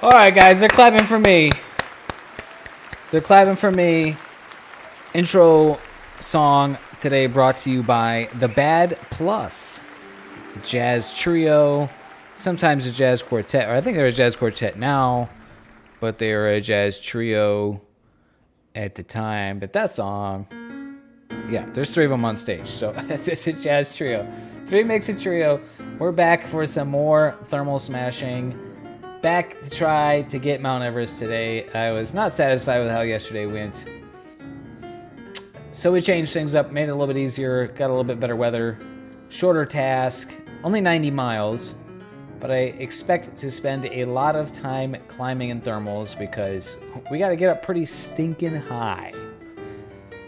All right, guys, they're clapping for me. They're clapping for me. Intro song today brought to you by The Bad Plus, jazz trio, sometimes a jazz quartet, or I think they're a jazz quartet now, but they were a jazz trio at the time. But that song, yeah, there's three of them on stage, so it's a jazz trio. Three makes a trio. We're back for some more thermal smashing. Back to try to get Mount Everest today. I was not satisfied with how yesterday went. So we changed things up, made it a little bit easier, got a little bit better weather, shorter task, only 90 miles, but I expect to spend a lot of time climbing in thermals because we got to get up pretty stinking high.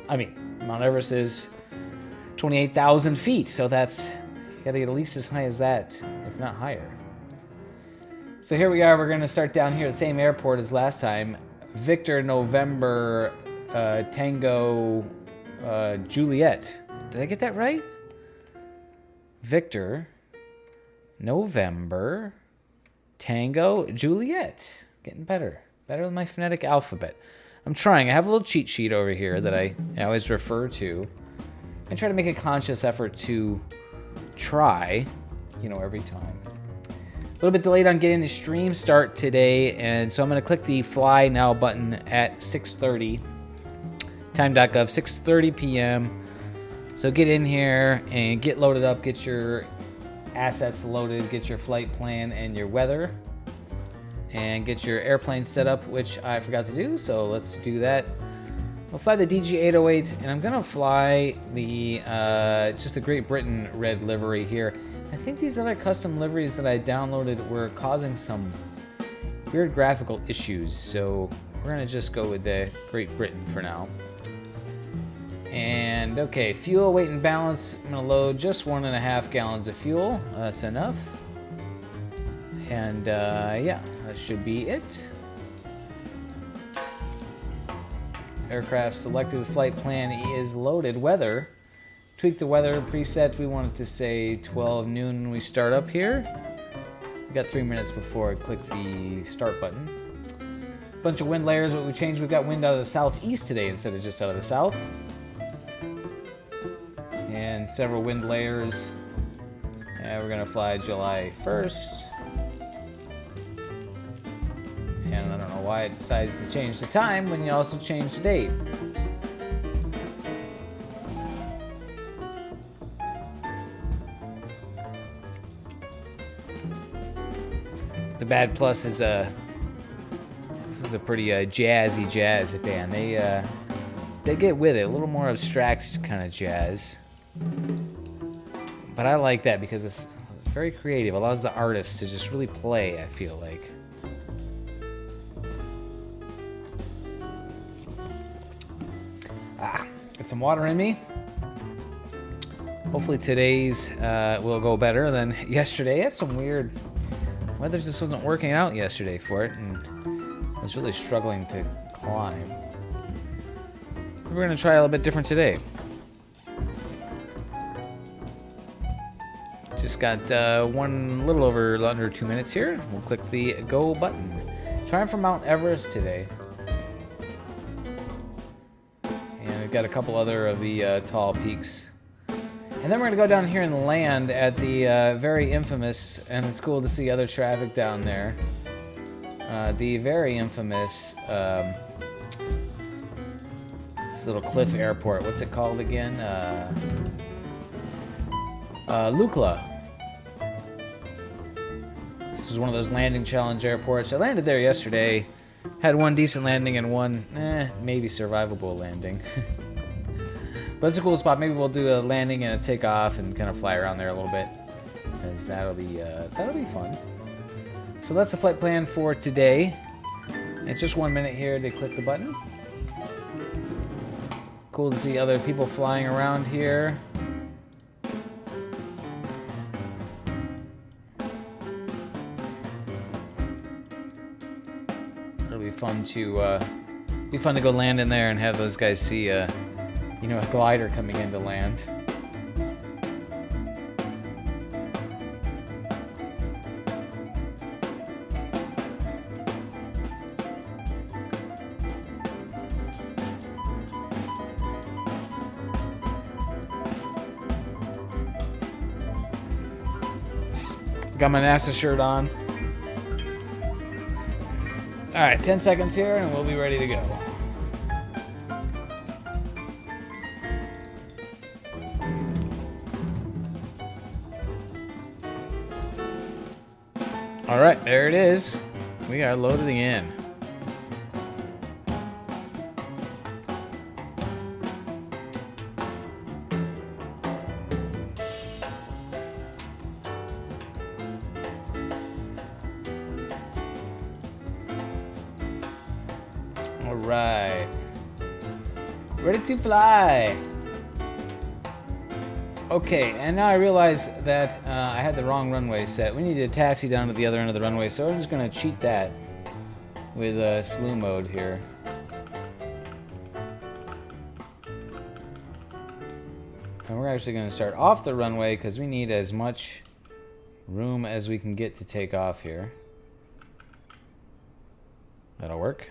I mean, Mount Everest is 28,000 feet, so that's, got to get at least as high as that, if not higher. So here we are, we're going to start down here at the same airport as last time. Victor November Tango Juliet. Did I get that right? Victor November Tango Juliet. Getting better. Better with my phonetic alphabet. I'm trying. I have a little cheat sheet over here that I always refer to. I try to make a conscious effort to try, every time. A little bit delayed on getting the stream start today, and so I'm going to click the Fly Now button at 6:30. Time.gov, 6:30 p.m. So get in here and get loaded up, get your assets loaded, get your flight plan and your weather, and get your airplane set up, which I forgot to do, so let's do that. We'll fly the DG808, and I'm going to fly the just the Great Britain red livery here. I think these other custom liveries that I downloaded were causing some weird graphical issues, so we're going to just go with the Great Britain for now. And okay, fuel, weight, and balance. I'm going to load just 1.5 gallons of fuel. That's enough. And yeah, that should be it. Aircraft selected, flight plan is loaded. Weather. Tweak the weather preset. We want it to say 12 noon when we start up here. We got 3 minutes before I click the start button. Bunch of wind layers. What we changed, we got wind out of the southeast today instead of just out of the south. And several wind layers. And we're gonna fly July 1st. And I don't know why it decides to change the time when you also change the date. The Bad Plus is a pretty jazzy jazz band. They get with it, a little more abstract kind of jazz. But I like that because it's very creative. It allows the artists to just really play, I feel like. Get some water in me. Hopefully today's will go better than yesterday. I had some weird weather, just wasn't working out yesterday for it, and I was really struggling to climb. We're going to try a little bit different today. Just got little over under 2 minutes here. We'll click the go button. Trying for Mount Everest today. And we've got a couple other of the tall peaks. And then we're going to go down here and land at the very infamous, and it's cool to see other traffic down there, the very infamous this little cliff airport. What's it called again? Lukla. This is one of those landing challenge airports. I landed there yesterday. Had one decent landing and one maybe survivable landing. But it's a cool spot. Maybe we'll do a landing and a takeoff and kind of fly around there a little bit, because that'll be fun. So that's the flight plan for today. It's just 1 minute here to click the button. Cool to see other people flying around here. It'll be fun to go land in there and have those guys see a glider coming in to land. Got my NASA shirt on. Alright, 10 seconds here and we'll be ready to go. Alright, there it is. We are loading in. Alright. Ready to fly. Okay, and now I realize that I had the wrong runway set. We need to taxi down to the other end of the runway, so I'm just going to cheat that with slew mode here. And we're actually going to start off the runway because we need as much room as we can get to take off here. That'll work.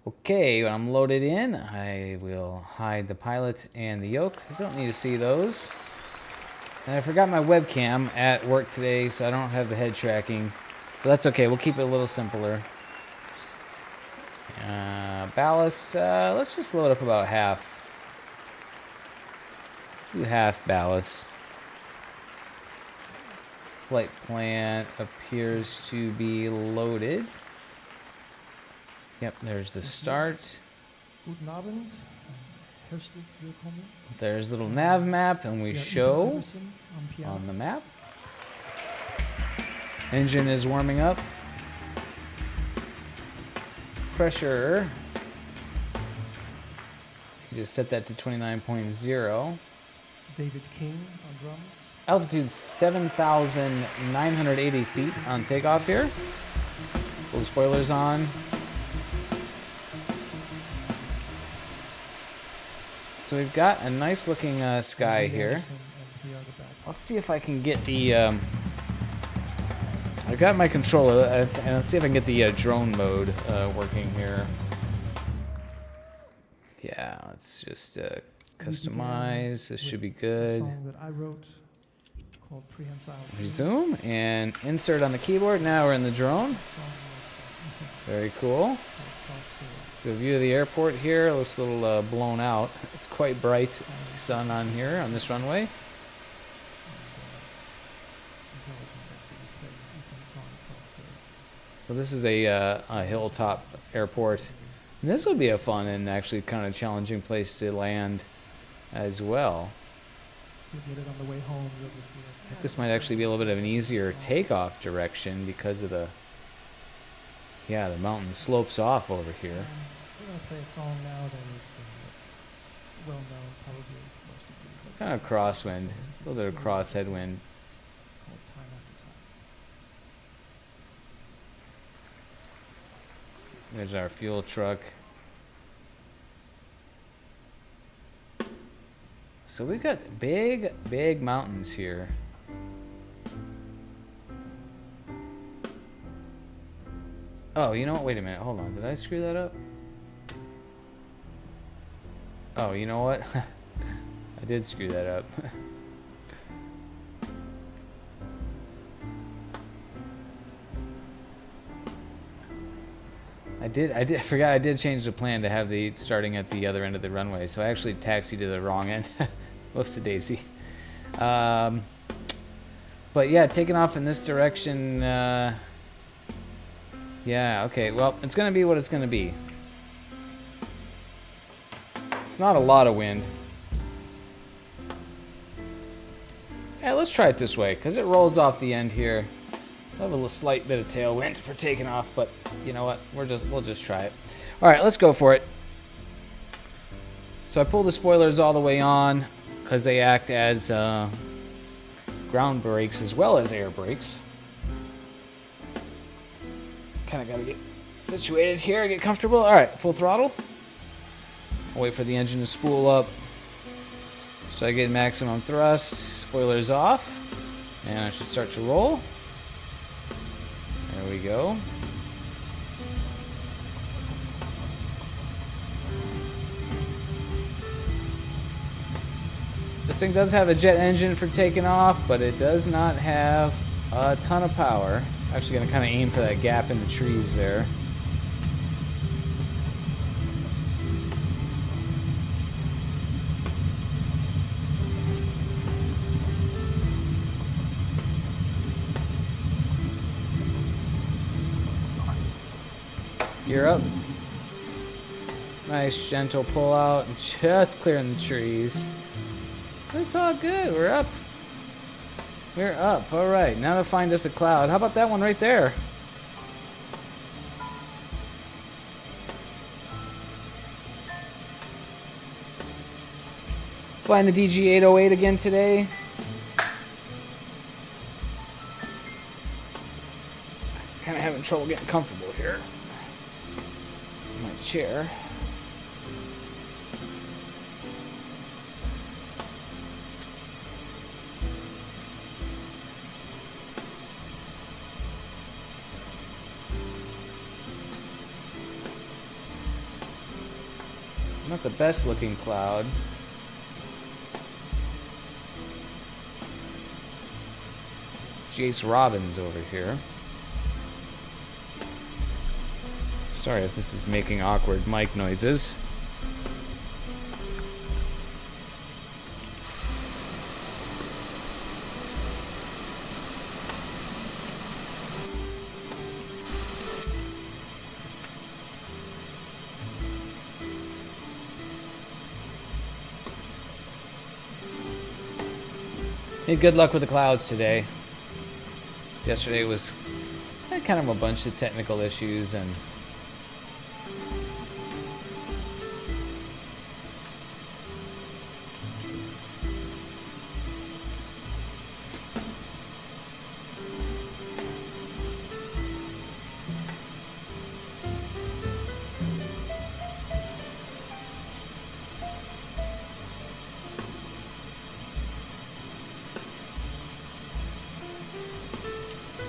Okay, when I'm loaded in, I will hide the pilot and the yoke. I don't need to see those. And I forgot my webcam at work today, so I don't have the head tracking. But that's okay, we'll keep it a little simpler. Ballast, let's just load up about half. Do half ballast. Flight plan appears to be loaded. Yep, there's the start. Guten Abend. Herzlich willkommen. There's a little nav map, and we show on the map. Engine is warming up. Pressure. You just set that to 29.0. David King on drums. Altitude 7,980 feet on takeoff here. Pull the spoilers on. So we've got a nice looking sky here. Let's see if I can get the... I've got my controller, and let's see if I can get the drone mode working here. Yeah, let's just customize. This should be good. A song that I wrote called Prehensile. Resume and insert on the keyboard. Now we're in the drone. Very cool. Good view of the airport here. Looks a little blown out. It's quite bright sun on here on this runway. So this is a hilltop airport. And this would be a fun and actually kind of challenging place to land as well. This might actually be a little bit of an easier takeoff direction because of the... Yeah, the mountain slopes off over here. We're going to play a song now that is well known, probably most of you. Kind of crosswind, a little bit of cross headwind. Called Time After Time. There's our fuel truck. So we've got big, big mountains here. Oh, you know what? Wait a minute. Hold on. Did I screw that up? Oh, you know what? I did screw that up. I forgot I did change the plan to have the starting at the other end of the runway, so I actually taxied to the wrong end. Whoops-a-daisy. But yeah, taking off in this direction, yeah, okay, well, it's going to be what it's going to be. It's not a lot of wind. Yeah, let's try it this way, because it rolls off the end here. We'll have a slight bit of tailwind for taking off, but you know what? We'll just try it. All right, let's go for it. So I pull the spoilers all the way on, because they act as ground brakes as well as air brakes. Kind of got to get situated here, get comfortable. All right, full throttle. I'll wait for the engine to spool up so I get maximum thrust. Spoilers off, and I should start to roll. There we go. This thing does have a jet engine for taking off, but it does not have a ton of power. Actually gonna kind of aim for that gap in the trees there. Gear up. Nice gentle pull out and just clearing the trees. It's all good. We're up. We're up. All right. Now to find us a cloud. How about that one right there? Flying the DG808 again today. Kind of having trouble getting comfortable here. My chair. Not the best looking cloud. Jace Robbins over here. Sorry if this is making awkward mic noises. Hey, good luck with the clouds today. Yesterday was had kind of a bunch of technical issues and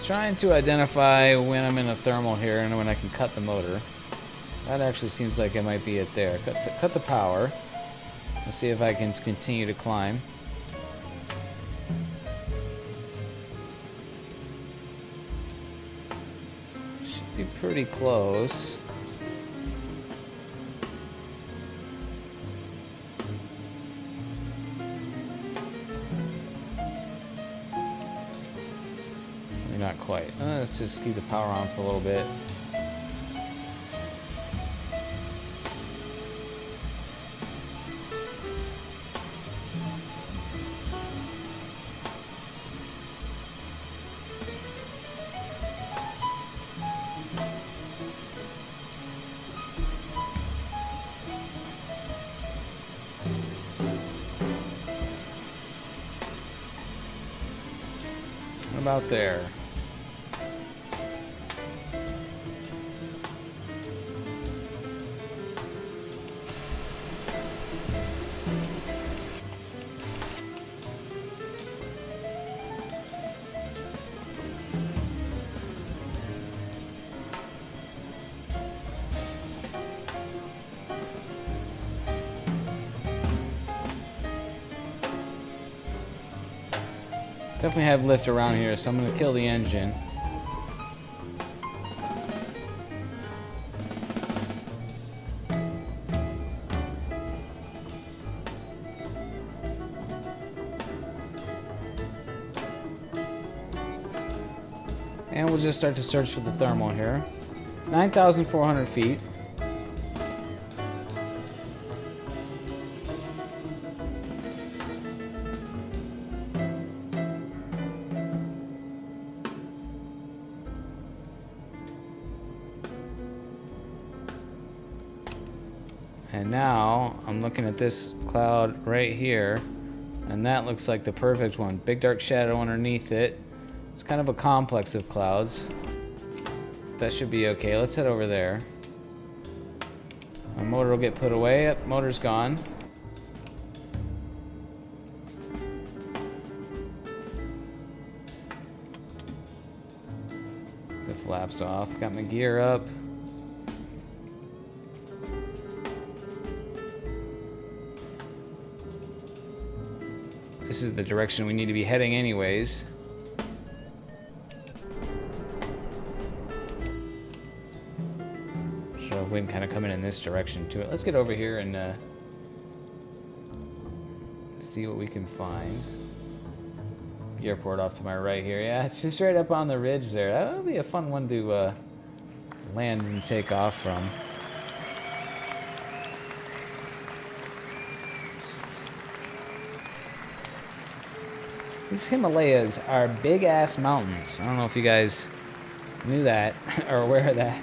trying to identify when I'm in a thermal here and when I can cut the motor. That actually seems like it might be it there. Cut the power. Let's see if I can continue to climb. Should be pretty close. Not quite. Let's just keep the power on for a little bit. What about there? Definitely have lift around here, so I'm going to kill the engine. And we'll just start to search for the thermal here. 9,400 feet. And now I'm looking at this cloud right here, and that looks like the perfect one. Big dark shadow underneath it. It's kind of a complex of clouds. That should be okay. Let's head over there. My motor will get put away. Yep, motor's gone. The flaps off. Got my gear up. This is the direction we need to be heading anyways. wind kind of coming in this direction to it. Let's get over here and see what we can find. The airport off to my right here. Yeah, it's just right up on the ridge there. That'll be a fun one to land and take off from. These Himalayas are big-ass mountains. I don't know if you guys knew that or aware of that.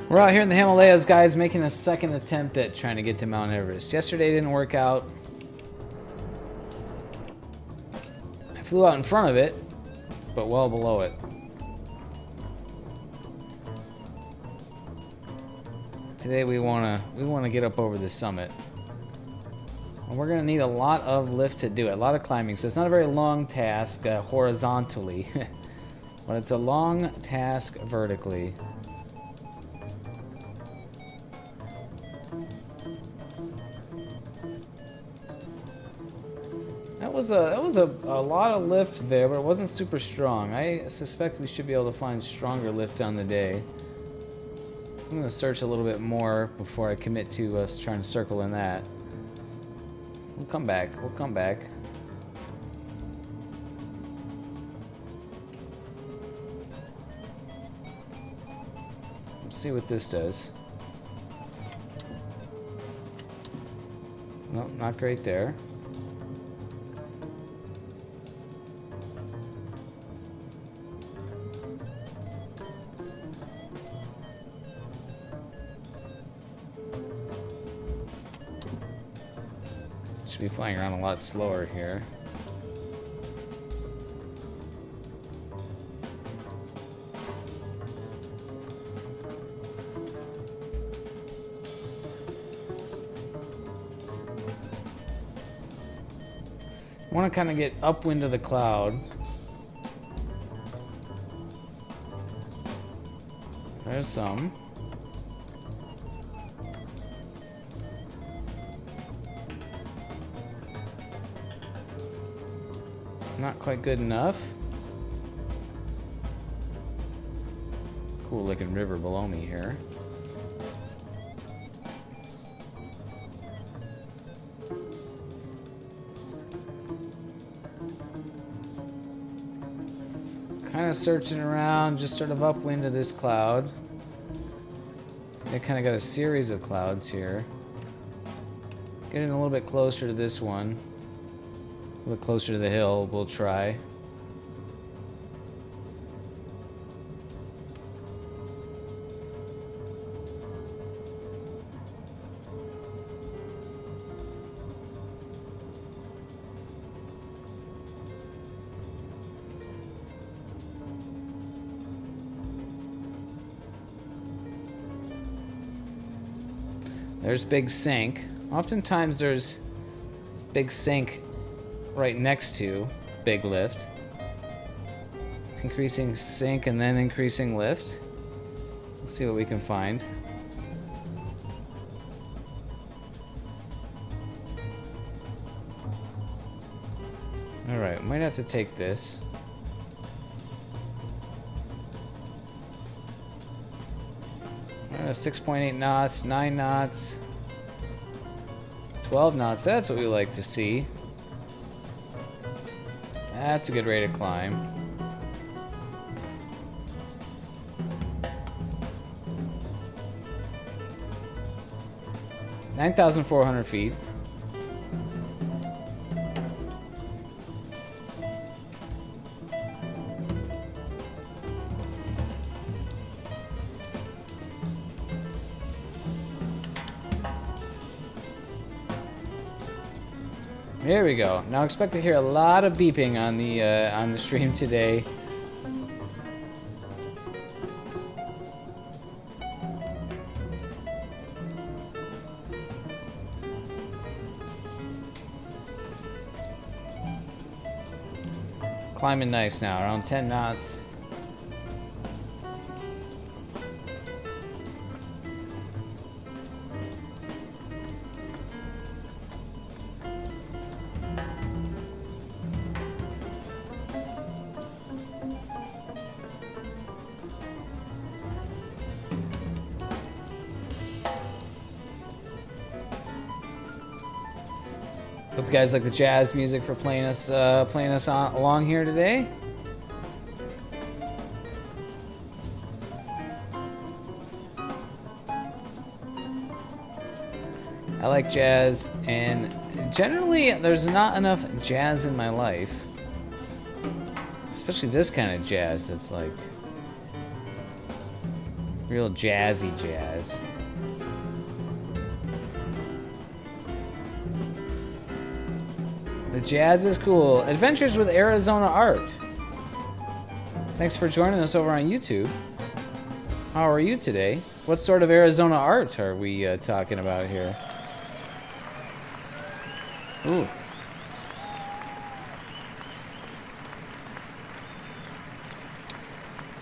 We're out here in the Himalayas, guys, making a second attempt at trying to get to Mount Everest. Yesterday didn't work out. I flew out in front of it, but well below it. Today we wanna get up over the summit. And we're gonna need a lot of lift to do it, a lot of climbing. So it's not a very long task horizontally, but it's a long task vertically. That was a lot of lift there, but it wasn't super strong. I suspect we should be able to find stronger lift on the day. I'm going to search a little bit more before I commit to us trying to circle in that. We'll come back. We'll come back. Let's see what this does. Nope, not great there. Should be flying around a lot slower here. I want to kind of get upwind of the cloud. There's some. Not quite good enough. Cool looking river below me here. Kind of searching around, just sort of upwind of this cloud. They kind of got a series of clouds here. Getting a little bit closer to this one. A little closer to the hill, we'll try. There's Big Sink. Oftentimes there's Big Sink right next to Big Lift. Increasing sink and then increasing lift. Let's see what we can find. Alright, might have to take this. Uh, 6.8 knots, 9 knots, 12 knots. That's what we like to see. That's a good rate of climb. (9,400 feet). There we go. Now expect to hear a lot of beeping on the stream today. Climbing nice now, around 10 knots. Hope you guys like the jazz music for playing us along here today. I like jazz, and generally there's not enough jazz in my life, especially this kind of jazz that's like real jazzy jazz. The jazz is cool. Adventures with Arizona Art. Thanks for joining us over on YouTube. How are you today? What sort of Arizona art are we talking about here? Ooh.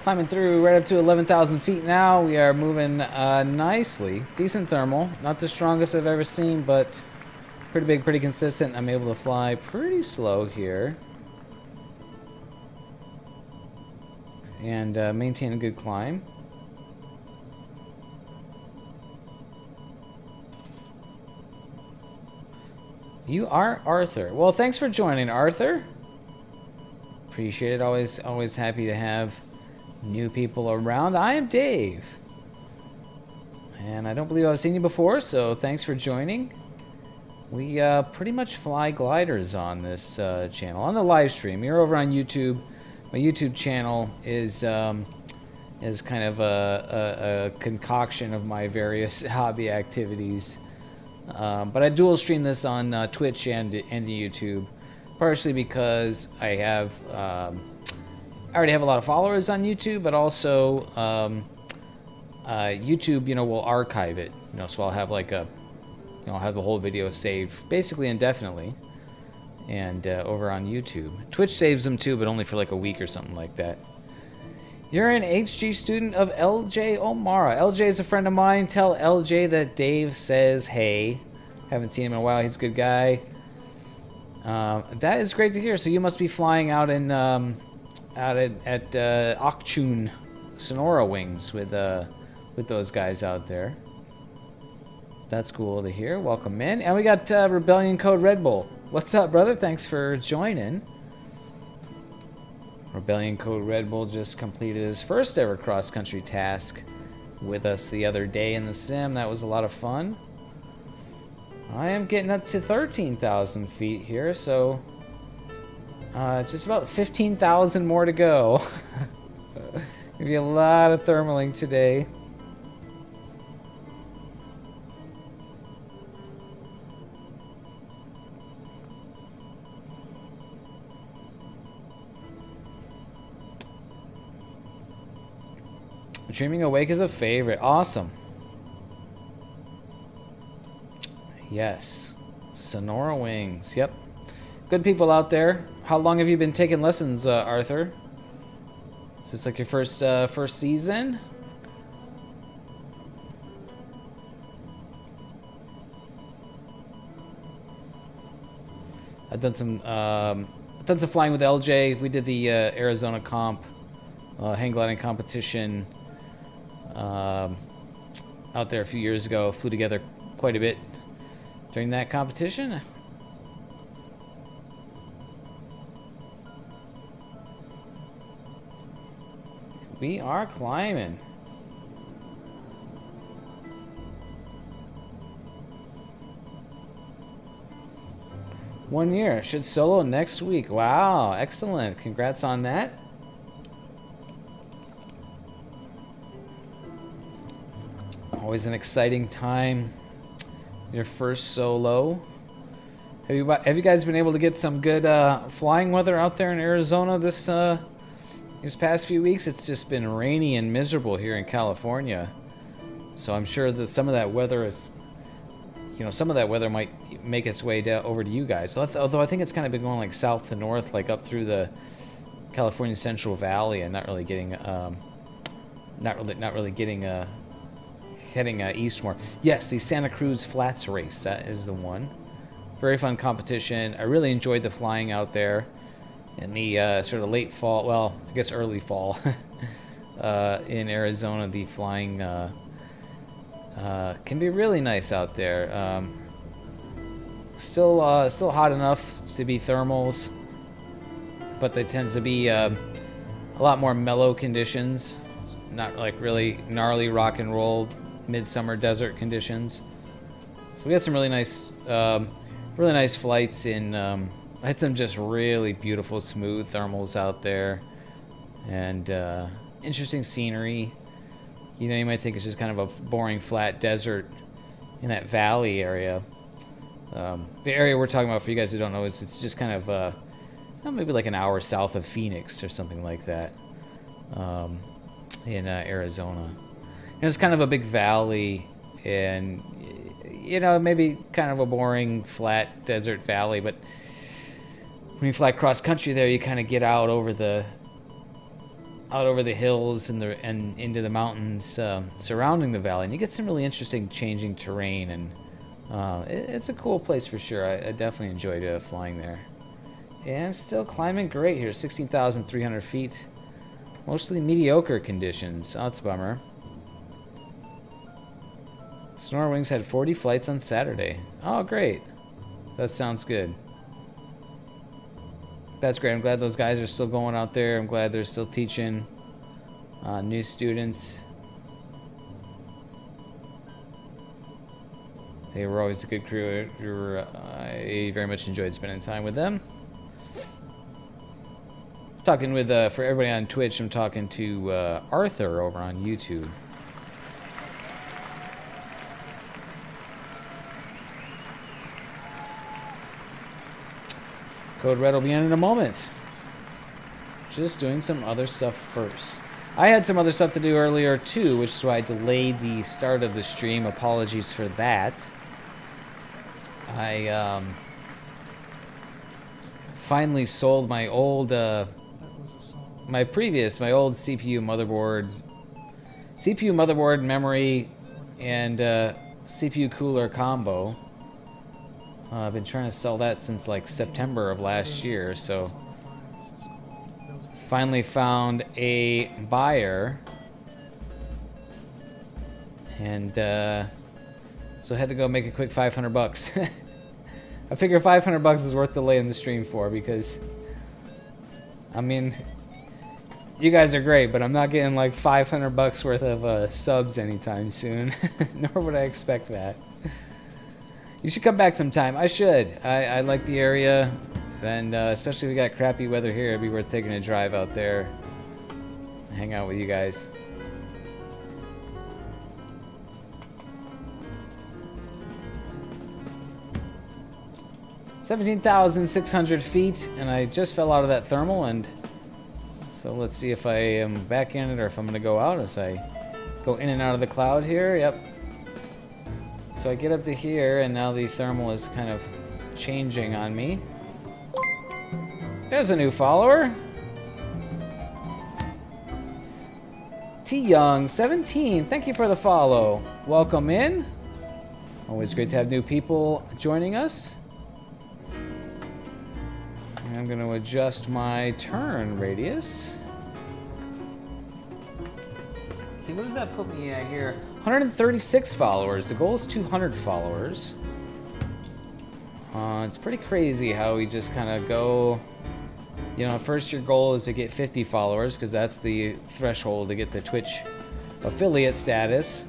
Climbing through right up to 11,000 feet now. We are moving nicely. Decent thermal. Not the strongest I've ever seen, but pretty big, pretty consistent. I'm able to fly pretty slow here. And maintain a good climb. You are Arthur. Well, thanks for joining, Arthur. Appreciate it. Always happy to have new people around. I am Dave. And I don't believe I've seen you before, so thanks for joining. We pretty much fly gliders on this channel, on the live stream. You're over on YouTube. My YouTube channel is kind of a concoction of my various hobby activities. But I dual stream this on Twitch and YouTube, partially because I already have a lot of followers on YouTube, but also YouTube, will archive it, so I'll have I'll have the whole video saved basically indefinitely, and over on YouTube. Twitch saves them too, but only for like a week or something like that. You're an HG student of LJ O'Mara. LJ is a friend of mine. Tell LJ that Dave says hey. Haven't seen him in a while. He's a good guy. That is great to hear. So you must be flying out in at Akchun, Sonora Wings with those guys out there. That's cool to hear. Welcome in. And we got Rebellion Code Red Bull. What's up, brother? Thanks for joining. Rebellion Code Red Bull just completed his first ever cross-country task with us the other day in the sim. That was a lot of fun. I am getting up to 13,000 feet here, so just about 15,000 more to go. Gonna be a lot of thermaling today. Dreaming Awake is a favorite. Awesome. Yes. Sonora Wings. Yep. Good people out there. How long have you been taking lessons, Arthur? Is this like your first season? I've done some flying with LJ. We did the Arizona comp, hang gliding competition. Out there a few years ago, flew together quite a bit during that competition. We are climbing. One year. Should solo next week. Wow, excellent. Congrats on that. Always an exciting time. Your first solo. Have you guys been able to get some good flying weather out there in Arizona these past few weeks? It's just been rainy and miserable here in California. So I'm sure that some of that weather is, some of that weather might make its way down over to you guys. Although I think it's kind of been going like south to north, like up through the California Central Valley, and not really getting heading east more. Yes, the Santa Cruz Flats race, that is the one. Very fun competition. I really enjoyed the flying out there in the sort of late fall, well, I guess early fall in Arizona. The flying can be really nice out there. Still hot enough to be thermals, but there tends to be a lot more mellow conditions, not like really gnarly rock and roll midsummer desert conditions. So we got some really nice flights in. I had some just really beautiful, smooth thermals out there, and interesting scenery. You might think it's just kind of a boring flat desert in that valley area. The area we're talking about, for you guys who don't know, is it's just kind of maybe like an hour south of Phoenix or something like that, in Arizona. And it's kind of a big valley, and maybe kind of a boring flat desert valley, but when you fly cross country there, you kind of get out over the hills and into the mountains surrounding the valley, and you get some really interesting changing terrain, and it's a cool place for sure. I definitely enjoyed flying there. And I'm still climbing great here, 16,300 feet. Mostly mediocre conditions. Oh, that's a bummer. Sonora Wings had 40 flights on Saturday. Oh, great. That sounds good. That's great. I'm glad those guys are still going out there. I'm glad they're still teaching new students. They were always a good crew. I very much enjoyed spending time with them. Talking with, for everybody on Twitch, I'm talking to Arthur over on YouTube. Code Red will be in a moment. Just doing some other stuff first. I had some other stuff to do earlier too, which is why I delayed the start of the stream. Apologies for that. I finally sold my old my old CPU motherboard, memory, and CPU cooler combo. I've been trying to sell that since like September of last year, so finally found a buyer, and so I had to go make a quick $500. I figure $500 is worth delaying the stream for, because I mean, you guys are great, but I'm not getting like $500 worth of subs anytime soon. Nor would I expect that. You should come back sometime. I should. I like the area, and especially if we got crappy weather here, it'd be worth taking a drive out there, hang out with you guys. $17,600 feet, and I just fell out of that thermal, and so let's see if I am back in it or if I'm going to go out as I go in and out of the cloud here. Yep. So I get up to here, and now the thermal is kind of changing on me. There's a new follower. T Young 17, thank you for the follow. Welcome in. Always great to have new people joining us. I'm going to adjust my turn radius. Let's see, what does that put me at here? 136 followers. The goal is 200 followers. It's pretty crazy how we just kind of go. First your goal is to get 50 followers, because that's the threshold to get the Twitch affiliate status.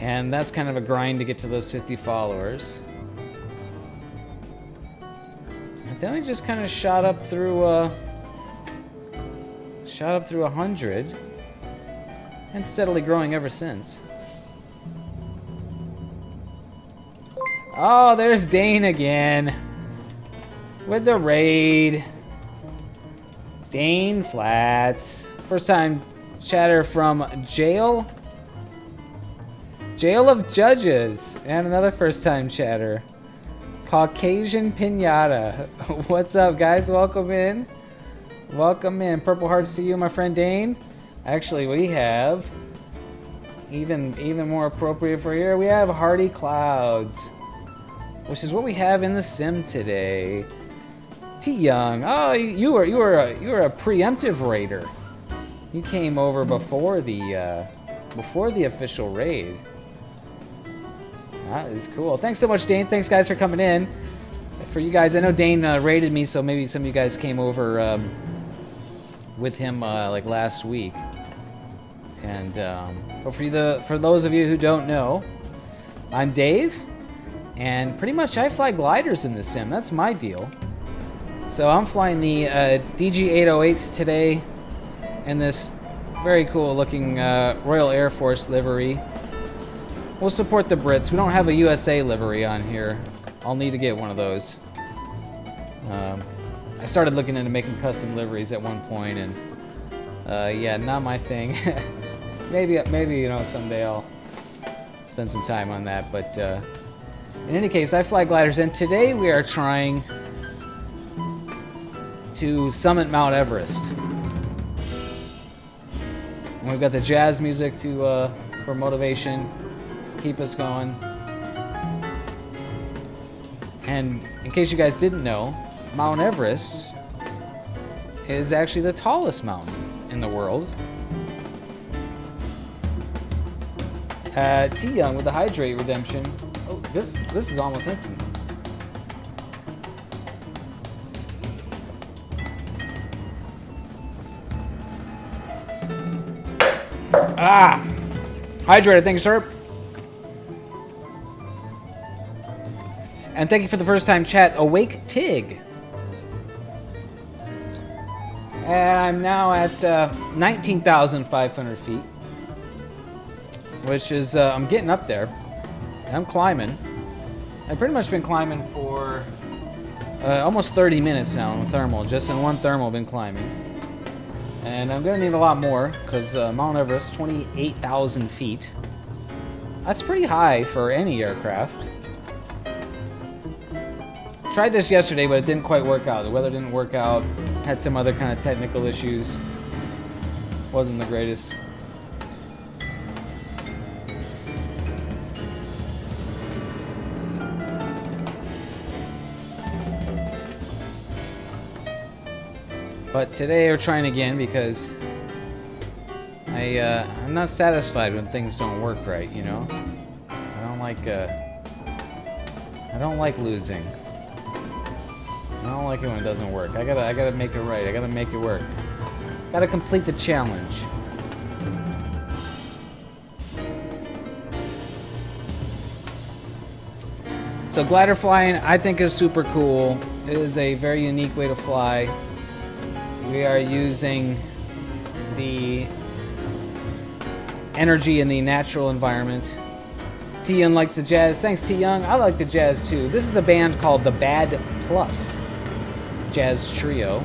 And that's kind of a grind to get to those 50 followers. And then we just kind of shot up through 100. And steadily growing ever since. Oh, there's Dane again. With the raid. Dane Flats. First time chatter from Jail. Jail of Judges. And another first time chatter. Caucasian Pinata. What's up, guys? Welcome in. Welcome in. Purple hearts to you, my friend Dane. Actually, we have even more appropriate for here. We have Hardy Clouds, which is what we have in the sim today. T Young. Oh, you were a preemptive raider. You came over before the official raid. That is cool. Thanks so much, Dane. Thanks, guys, for coming in. For you guys, I know Dane raided me, so maybe some of you guys came over with him like last week. And but for those of you who don't know, I'm Dave, and pretty much I fly gliders in the sim. That's my deal. So I'm flying the DG-808 today in this very cool looking Royal Air Force livery. We'll support the Brits. We don't have a USA livery on here. I'll need to get one of those. I started looking into making custom liveries at one point, and yeah, not my thing. maybe you know, someday I'll spend some time on that. But in any case, I fly gliders, and today we are trying to summit Mount Everest. And we've got the jazz music to for motivation, keep us going. And in case you guys didn't know, Mount Everest is actually the tallest mountain in the world. T Young with the hydrate redemption. Oh, this is almost empty. Ah! Hydrated, thank you, sir. And thank you for the first time chat, Awake Tig. And I'm now at 19,500 feet, which is, I'm getting up there. I'm climbing. I've pretty much been climbing for almost 30 minutes now in thermal. Just in one thermal, I've been climbing. And I'm gonna need a lot more, because Mount Everest, 28,000 feet. That's pretty high for any aircraft. Tried this yesterday, but it didn't quite work out. The weather didn't work out. Had some other kind of technical issues. Wasn't the greatest. But today we're trying again because I'm not satisfied when things don't work right, you know? I don't like losing. I don't like it when it doesn't work. I gotta make it right. I gotta make it work. Gotta complete the challenge. So glider flying, I think, is super cool. It is a very unique way to fly. We are using the energy in the natural environment. T Young likes the jazz. Thanks, T Young. I like the jazz too. This is a band called the Bad Plus Jazz Trio.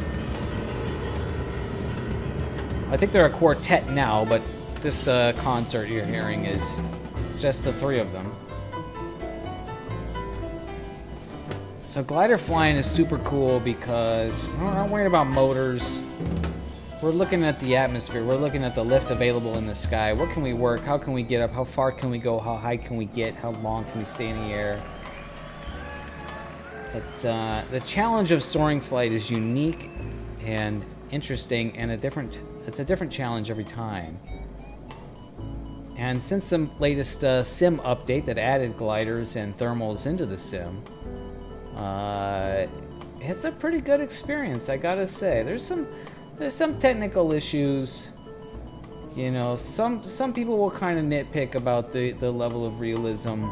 I think they're a quartet now, but this concert you're hearing is just the three of them. So glider flying is super cool because we're not worrying about motors. We're looking at the atmosphere. We're looking at the lift available in the sky. What can we work? How can we get up? How far can we go? How high can we get? How long can we stay in the air? It's the challenge of soaring flight is unique and interesting, and it's a different challenge every time. And since the latest sim update that added gliders and thermals into the sim, it's a pretty good experience, I gotta say. There's some technical issues. You know, some people will kind of nitpick about the level of realism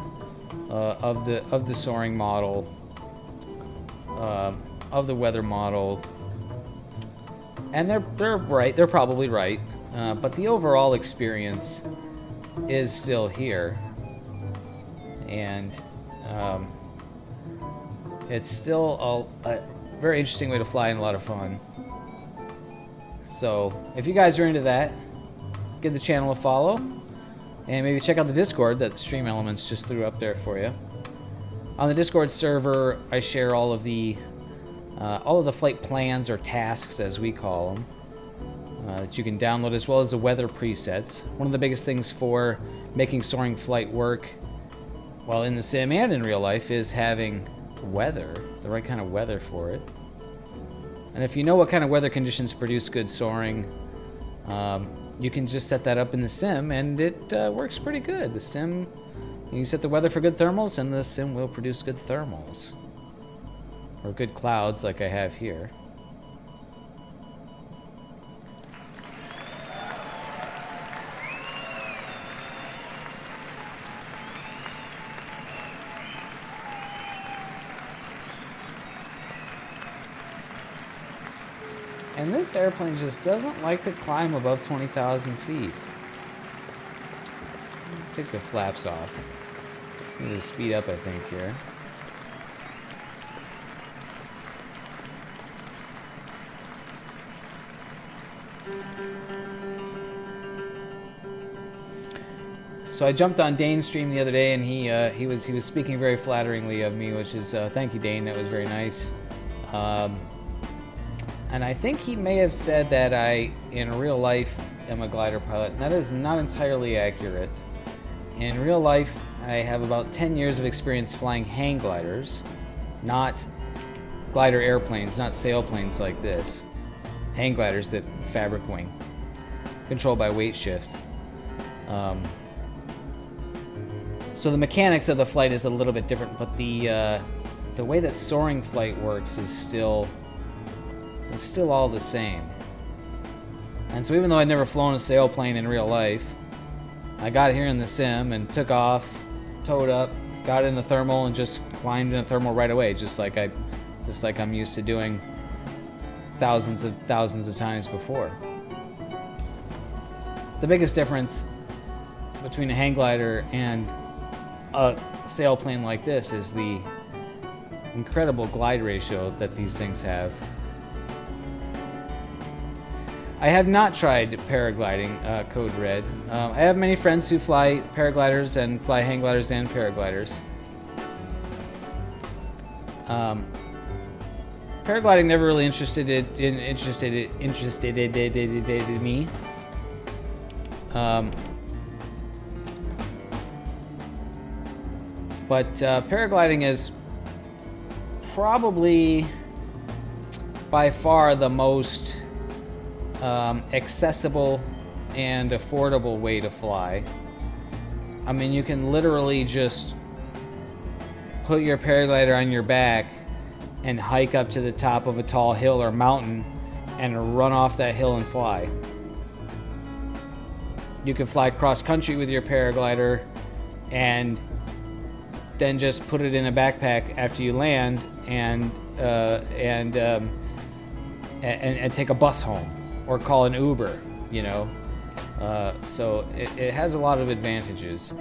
of the soaring model, of the weather model, and they're right. They're probably right, but the overall experience is still here, and it's still a very interesting way to fly and a lot of fun. So if you guys are into that, give the channel a follow, and maybe check out the Discord that Stream Elements just threw up there for you. On the Discord server, I share all of the flight plans or tasks, as we call them, that you can download, as well as the weather presets. One of the biggest things for making soaring flight work, while in the sim and in real life, is having weather, the right kind of weather for it. And if you know what kind of weather conditions produce good soaring, you can just set that up in the sim, and it works pretty good. The sim, you set the weather for good thermals, and the sim will produce good thermals. Or good clouds, like I have here. And this airplane just doesn't like to climb above 20,000 feet. Take the flaps off. Need to speed up, I think, here. So I jumped on Dane's stream the other day, and he was speaking very flatteringly of me, which is thank you, Dane. That was very nice. And I think he may have said that I, in real life, am a glider pilot. And that is not entirely accurate. In real life, I have about 10 years of experience flying hang gliders, not glider airplanes, not sailplanes like this. Hang gliders that fabric wing, controlled by weight shift. So the mechanics of the flight is a little bit different, but the way that soaring flight works is still all the same. And so even though I'd never flown a sailplane in real life, I got here in the sim and took off, towed up, got in the thermal, and just climbed in a thermal right away, just like I'm used to doing thousands of times before. The biggest difference between a hang glider and a sailplane like this is the incredible glide ratio that these things have. I have not tried paragliding, Code Red. I have many friends who fly paragliders and fly hang gliders and paragliders. Paragliding never really interested me. But paragliding is probably by far the most accessible and affordable way to fly. I mean, you can literally just put your paraglider on your back and hike up to the top of a tall hill or mountain and run off that hill and fly. You can fly cross country with your paraglider and then just put it in a backpack after you land and take a bus home or call an Uber, you know. So it has a lot of advantages.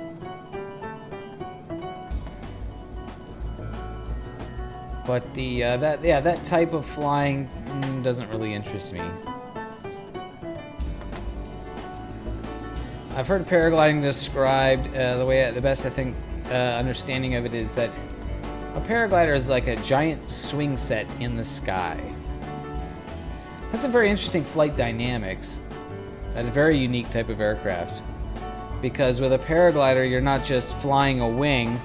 But that type of flying doesn't really interest me. I've heard paragliding described the best I think understanding of it is that a paraglider is like a giant swing set in the sky. That's a very interesting flight dynamics. That's a very unique type of aircraft. Because with a paraglider, you're not just flying a wing,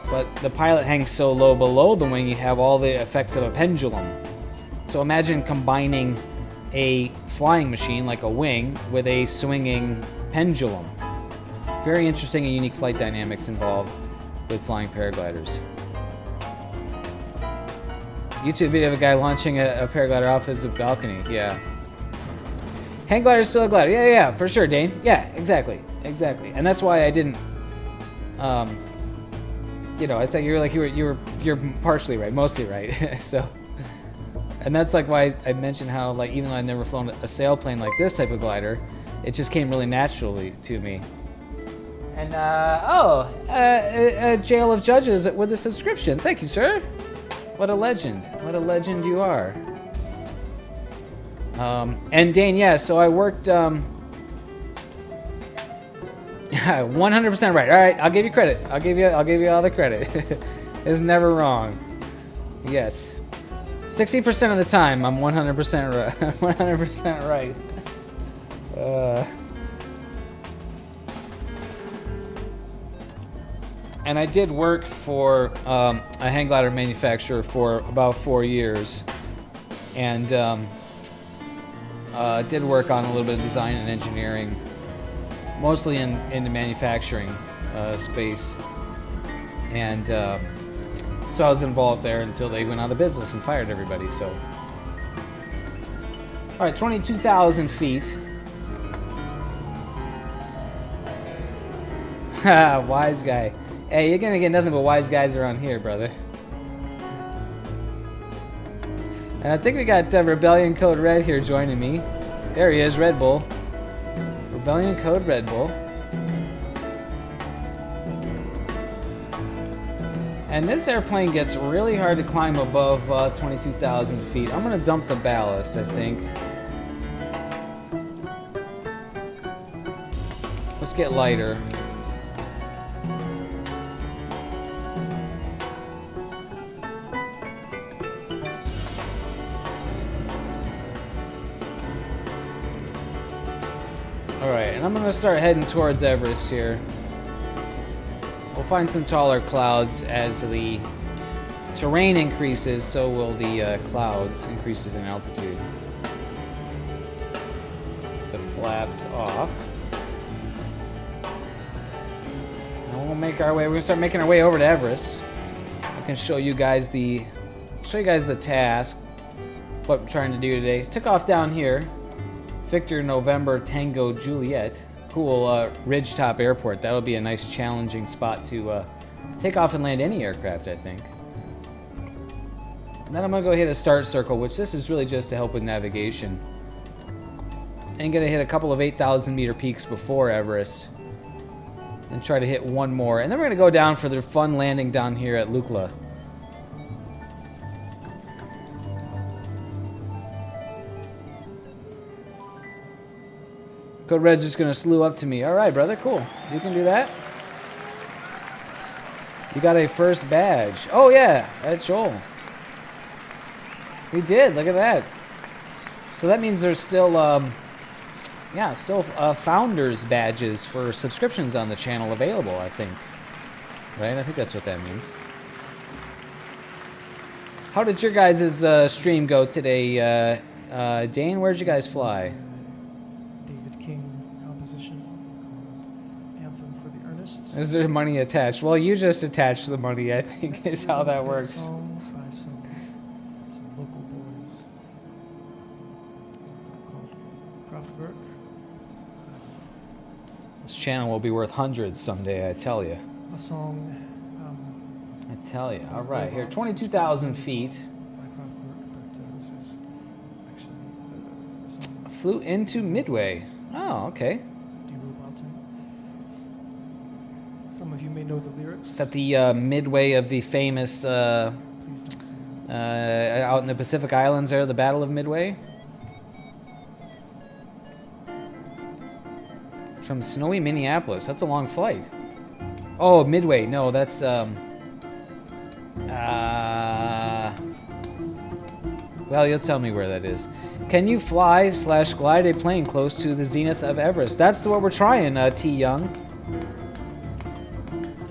but the pilot hangs so low below the wing, you have all the effects of a pendulum. So imagine combining a flying machine like a wing with a swinging pendulum. Very interesting and unique flight dynamics involved with flying paragliders. YouTube video of a guy launching a paraglider off his balcony. Yeah. Hang glider is still a glider. Yeah, for sure, Dane. Yeah, exactly. And that's why I didn't. I said you're partially right, mostly right. So, and that's like why I mentioned how like even though I'd never flown a sailplane like this type of glider, it just came really naturally to me. And Jail of Judges with a subscription. Thank you, sir. What a legend. What a legend you are. And Dane, yeah, so I worked 100% right. All right, I'll give you credit. I'll give you all the credit. It's never wrong. Yes. 60% of the time I'm 100% right. 100% right. And I did work for a hang glider manufacturer for about 4 years, and did work on a little bit of design and engineering, mostly in the manufacturing space, and so I was involved there until they went out of business and fired everybody. So, all right, 22,000 feet. Wise guy. Hey, you're gonna get nothing but wise guys around here, brother. And I think we got Rebellion Code Red here joining me. There he is, Red Bull. Rebellion Code Red Bull. And this airplane gets really hard to climb above 22,000 feet. I'm gonna dump the ballast, I think. Let's get lighter. Alright, and I'm going to start heading towards Everest here. We'll find some taller clouds as the terrain increases, so will the clouds increases in altitude. The flaps off. And we'll make our way, we're going to start making our way over to Everest. I can show you guys the task, what I'm trying to do today. Took off down here. Victor November Tango Juliet. Cool ridgetop airport. That'll be a nice challenging spot to take off and land any aircraft, I think. And then I'm going to go hit a start circle, which this is really just to help with navigation. And going to hit a couple of 8,000 meter peaks before Everest. And try to hit one more. And then we're going to go down for the fun landing down here at Lukla. Code Red's just gonna slew up to me. All right, brother, cool. You can do that. You got a first badge. Oh yeah, that's Joel. We did. Look at that. So that means there's still, founders badges for subscriptions on the channel available. I think. Right? I think that's what that means. How did your guys' stream go today, Dane? Where'd you guys fly? Is there money attached? Well, you just attached the money, I think, is how that works. By some local boys called Kraftwerk. This channel will be worth hundreds someday, I tell you. A song. I tell you. All right, here, 22,000 feet. By Kraftwerk, but this is actually the song. Flew into Midway. Oh, okay. Some of you may know the lyrics. Is that the midway of the famous Please don't sing. out in the Pacific Islands there, the Battle of Midway? From snowy Minneapolis. That's a long flight. Oh, Midway. No, that's well, you'll tell me where that is. Can you fly/glide a plane close to the zenith of Everest? That's what we're trying, T. Young.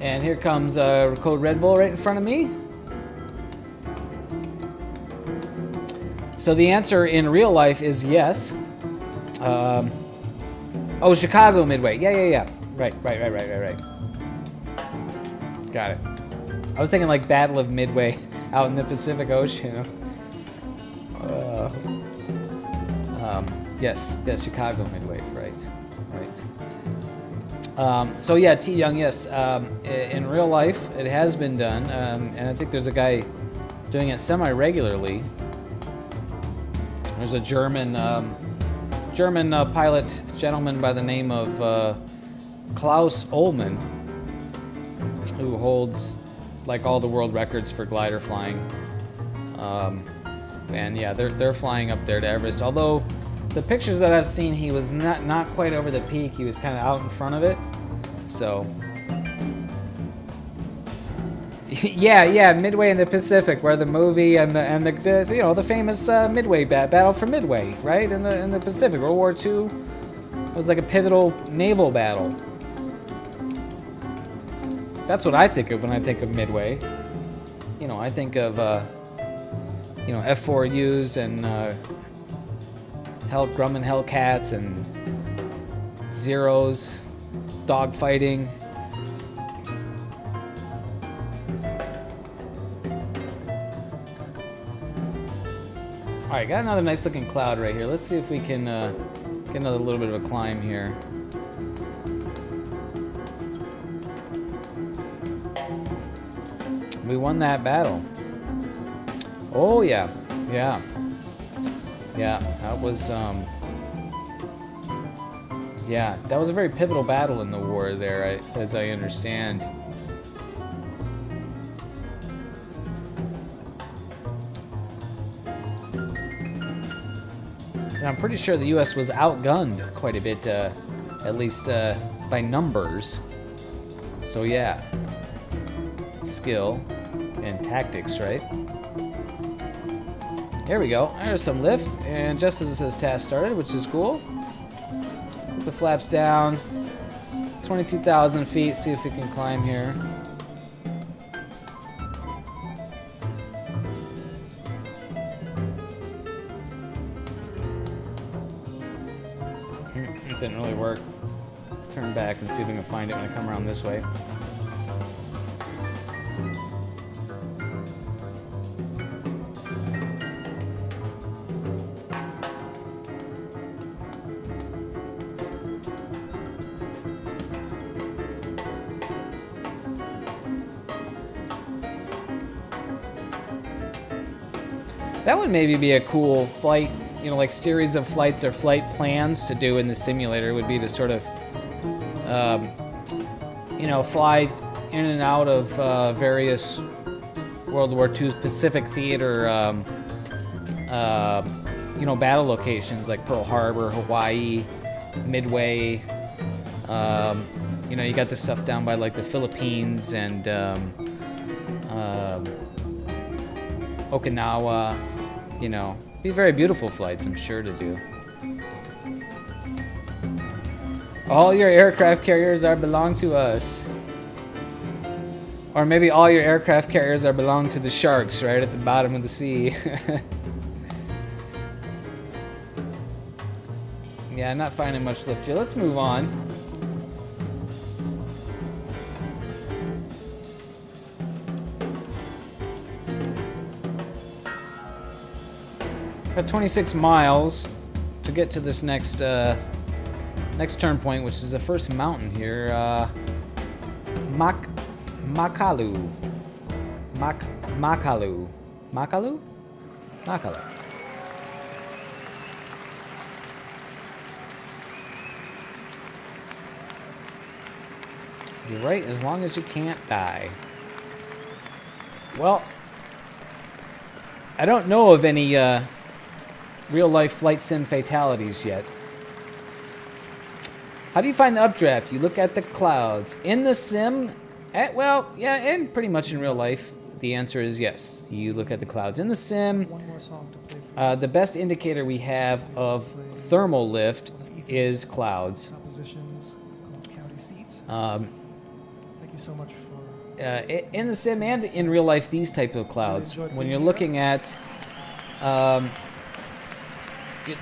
And here comes Code Red Bull right in front of me. So the answer in real life is yes. Oh, Chicago Midway. Yeah. Right. Got it. I was thinking like Battle of Midway out in the Pacific Ocean. Yes, Chicago Midway. Right. So yeah, T. Young, yes. In real life, it has been done, and I think there's a guy doing it semi-regularly. There's a German pilot gentleman by the name of Klaus Ullmann, who holds like all the world records for glider flying. And yeah, they're flying up there to Everest. Although the pictures that I've seen, he was not quite over the peak. He was kind of out in front of it. So yeah, Midway in the Pacific, where the movie and the you know, the famous Midway battle for Midway, right, in the Pacific, World War II. It was like a pivotal naval battle. That's what I think of when I think of Midway. You know, I think of you know, F4Us and Grumman Hellcats and Zeros, dogfighting. All right, got another nice looking cloud right here. Let's see if we can get another little bit of a climb here. We won that battle. Oh yeah, yeah, that was yeah, that was a very pivotal battle in the war there, as I understand. And I'm pretty sure the U.S. was outgunned quite a bit, at least by numbers. So yeah, skill and tactics, right? There we go. There's some lift, and just as it says task started, which is cool. Put the flaps down. 22,000 feet. See if we can climb here. It didn't really work. Turn back and see if we can find it when I come around this way. That would maybe be a cool flight, you know, like series of flights or flight plans to do in the simulator, would be to sort of, you know, fly in and out of various World War II Pacific Theater, you know, battle locations like Pearl Harbor, Hawaii, Midway. You know, you got this stuff down by like the Philippines and Okinawa. You know, be very beautiful flights, I'm sure, to do. All your aircraft carriers are belong to us. Or maybe all your aircraft carriers are belong to the sharks right at the bottom of the sea. Yeah, not finding much lift here. Let's move on. Got 26 miles to get to this next next turn point, which is the first mountain here. Makalu. Makalu. You're right, as long as you can't die. Well, I don't know of any real-life flight sim fatalities yet. How do you find the updraft? You look at the clouds. In the sim, well, yeah, and pretty much in real life, the answer is yes. You look at the clouds. In the sim, One more song to play for the best indicator we have of thermal lift is clouds. compositions called County Seat. Thank you so much for... In the sim and in real life, these type of clouds, when you're looking at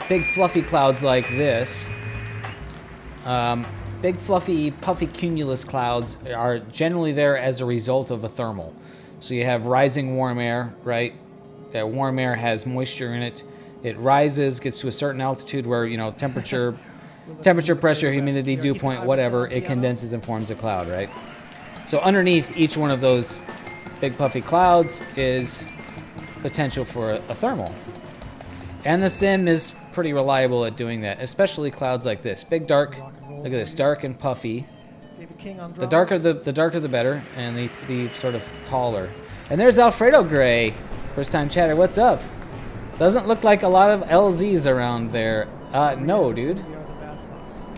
big fluffy clouds like this, big fluffy puffy cumulus clouds are generally there as a result of a thermal. So you have rising warm air, right? That warm air has moisture in it. It rises, gets to a certain altitude where, you know, temperature, pressure, humidity, dew point, whatever, it condenses and forms a cloud, right? So underneath each one of those big puffy clouds is potential for a thermal. And the sim is pretty reliable at doing that, especially clouds like this. Big dark, look at this, dark and puffy. David King on The drums. darker the better, and the sort of taller. And there's Alfredo Gray. First time chatter, what's up? Doesn't look like a lot of LZs around there. No, dude. We are the bad classes.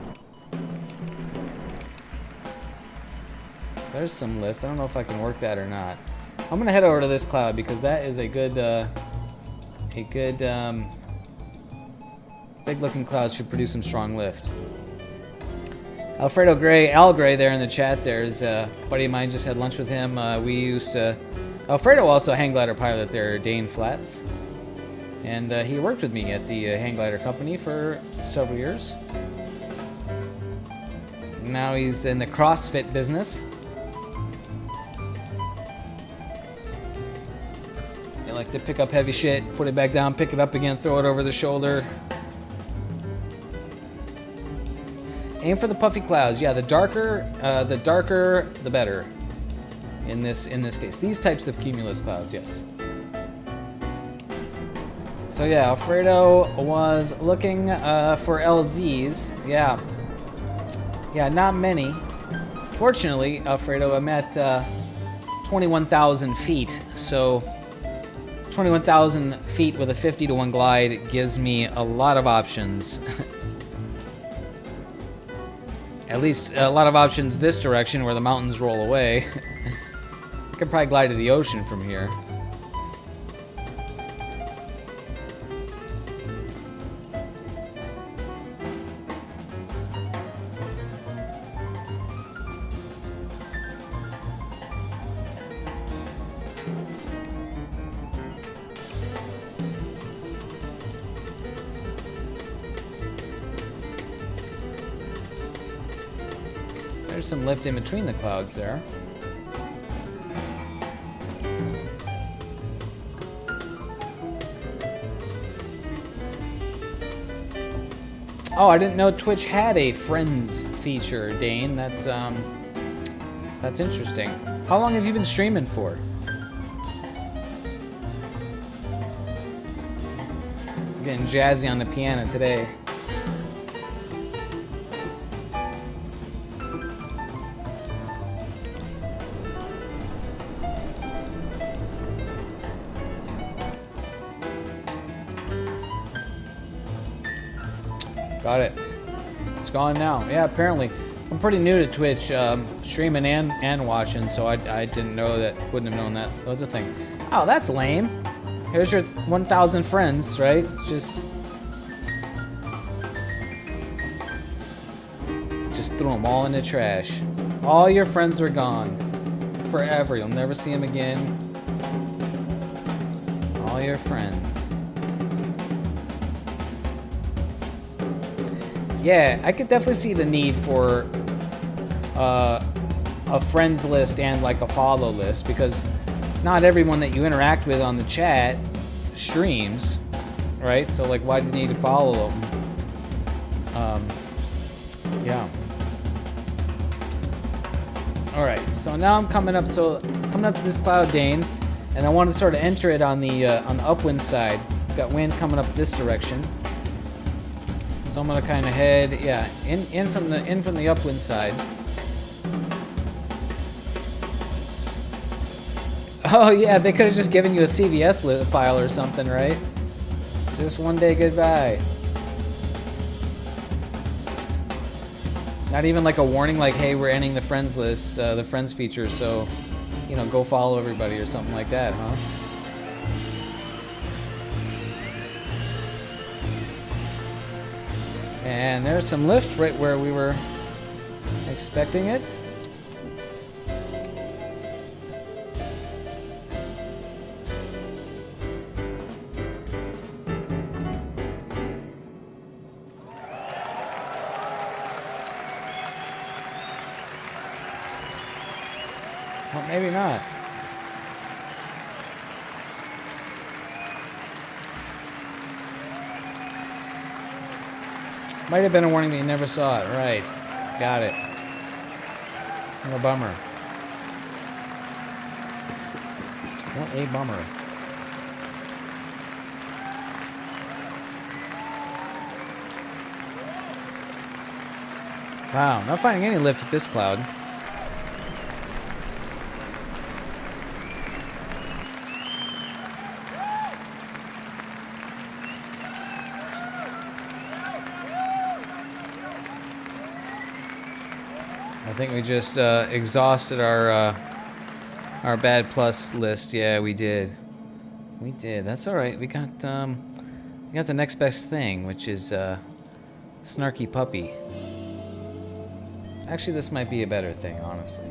There's some lift. I don't know if I can work that or not. I'm gonna head over to this cloud because that is a good, big-looking cloud. Should produce some strong lift. Alfredo Gray, Al Gray there in the chat. There's a buddy of mine, just had lunch with him. We used to... Alfredo also a hang glider pilot there, Dane Flats. And he worked with me at the hang glider company for several years. Now he's in the CrossFit business. They like to pick up heavy shit, put it back down, pick it up again, throw it over the shoulder. Aim for the puffy clouds. Yeah, the darker, the better. In this case, these types of cumulus clouds, yes. So yeah, Alfredo was looking for LZs. Yeah, not many. Fortunately, Alfredo, I'm at 21,000 feet. So 21,000 feet with a 50-to-1 glide gives me a lot of options. At least a lot of options this direction where the mountains roll away. I could probably glide to the ocean from here. There's some lift in between the clouds there. Oh, I didn't know Twitch had a friends feature, Dane. That's interesting. How long have you been streaming for? I'm getting jazzy on the piano today. Got it. It's gone now. Yeah, apparently. I'm pretty new to Twitch, streaming and watching, so I didn't know that, wouldn't have known that was a thing. Oh, that's lame. Here's your 1,000 friends, right? Just threw them all in the trash. All your friends are gone. Forever. You'll never see them again. All your friends. Yeah, I could definitely see the need for a friends list and like a follow list, because not everyone that you interact with on the chat streams, right? So like, why do you need to follow them? Yeah. All right, so now I'm coming up to this cloud, Dane, and I want to sort of enter it on the upwind side. We've got wind coming up this direction. So I'm gonna kind of head, yeah, in from the upwind side. Oh yeah, they could have just given you a CVS file or something, right? Just one day goodbye. Not even like a warning, like, hey, we're ending the friends list, the friends feature, so, you know, go follow everybody or something like that, huh? And there's some lift right where we were expecting it. Well, maybe not. Might have been a warning that you never saw it. Right. Got it. What a bummer. What a bummer. Wow, not finding any lift at this cloud. I think we just exhausted our bad plus list. Yeah, we did. We did. That's all right. We got the next best thing, which is snarky puppy. Actually, this might be a better thing, honestly.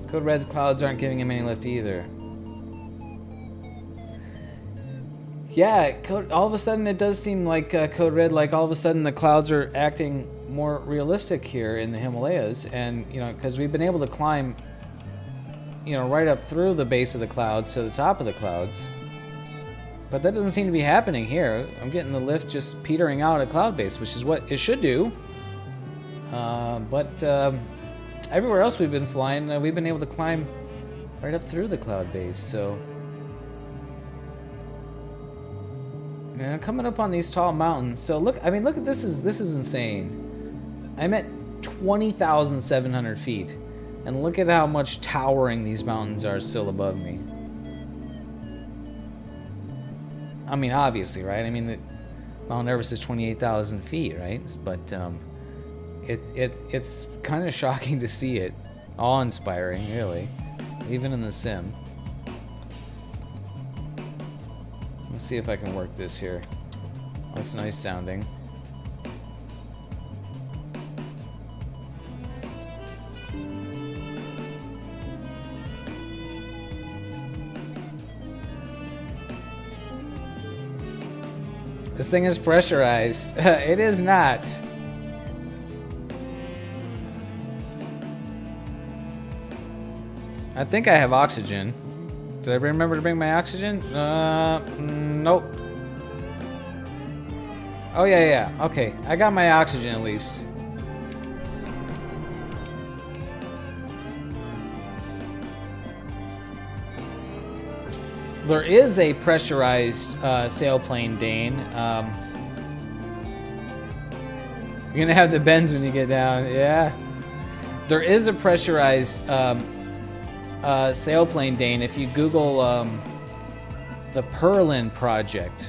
Code Red's clouds aren't giving him any lift either. Yeah, all of a sudden it does seem like Code Red, like all of a sudden the clouds are acting more realistic here in the Himalayas, and because we've been able to climb, right up through the base of the clouds to the top of the clouds, but that doesn't seem to be happening here. I'm getting the lift just petering out at cloud base, which is what it should do. But everywhere else we've been flying, we've been able to climb right up through the cloud base, so. Man, coming up on these tall mountains. So look at this is insane. I'm at 20,700 feet, and look at how much towering these mountains are still above me. I mean, obviously, right? I mean, Mount Everest is 28,000 feet, right? But it's kind of shocking to see it, awe-inspiring, really, even in the sim. Let's see if I can work this here. That's nice sounding. This thing is pressurized. It is not. I think I have oxygen. Did I remember to bring my oxygen? Nope. Oh, yeah. Okay, I got my oxygen at least. There is a pressurized sailplane, Dane. You're gonna have the bends when you get down. Yeah. There is a pressurized sailplane, Dane. If you Google the Perlin project,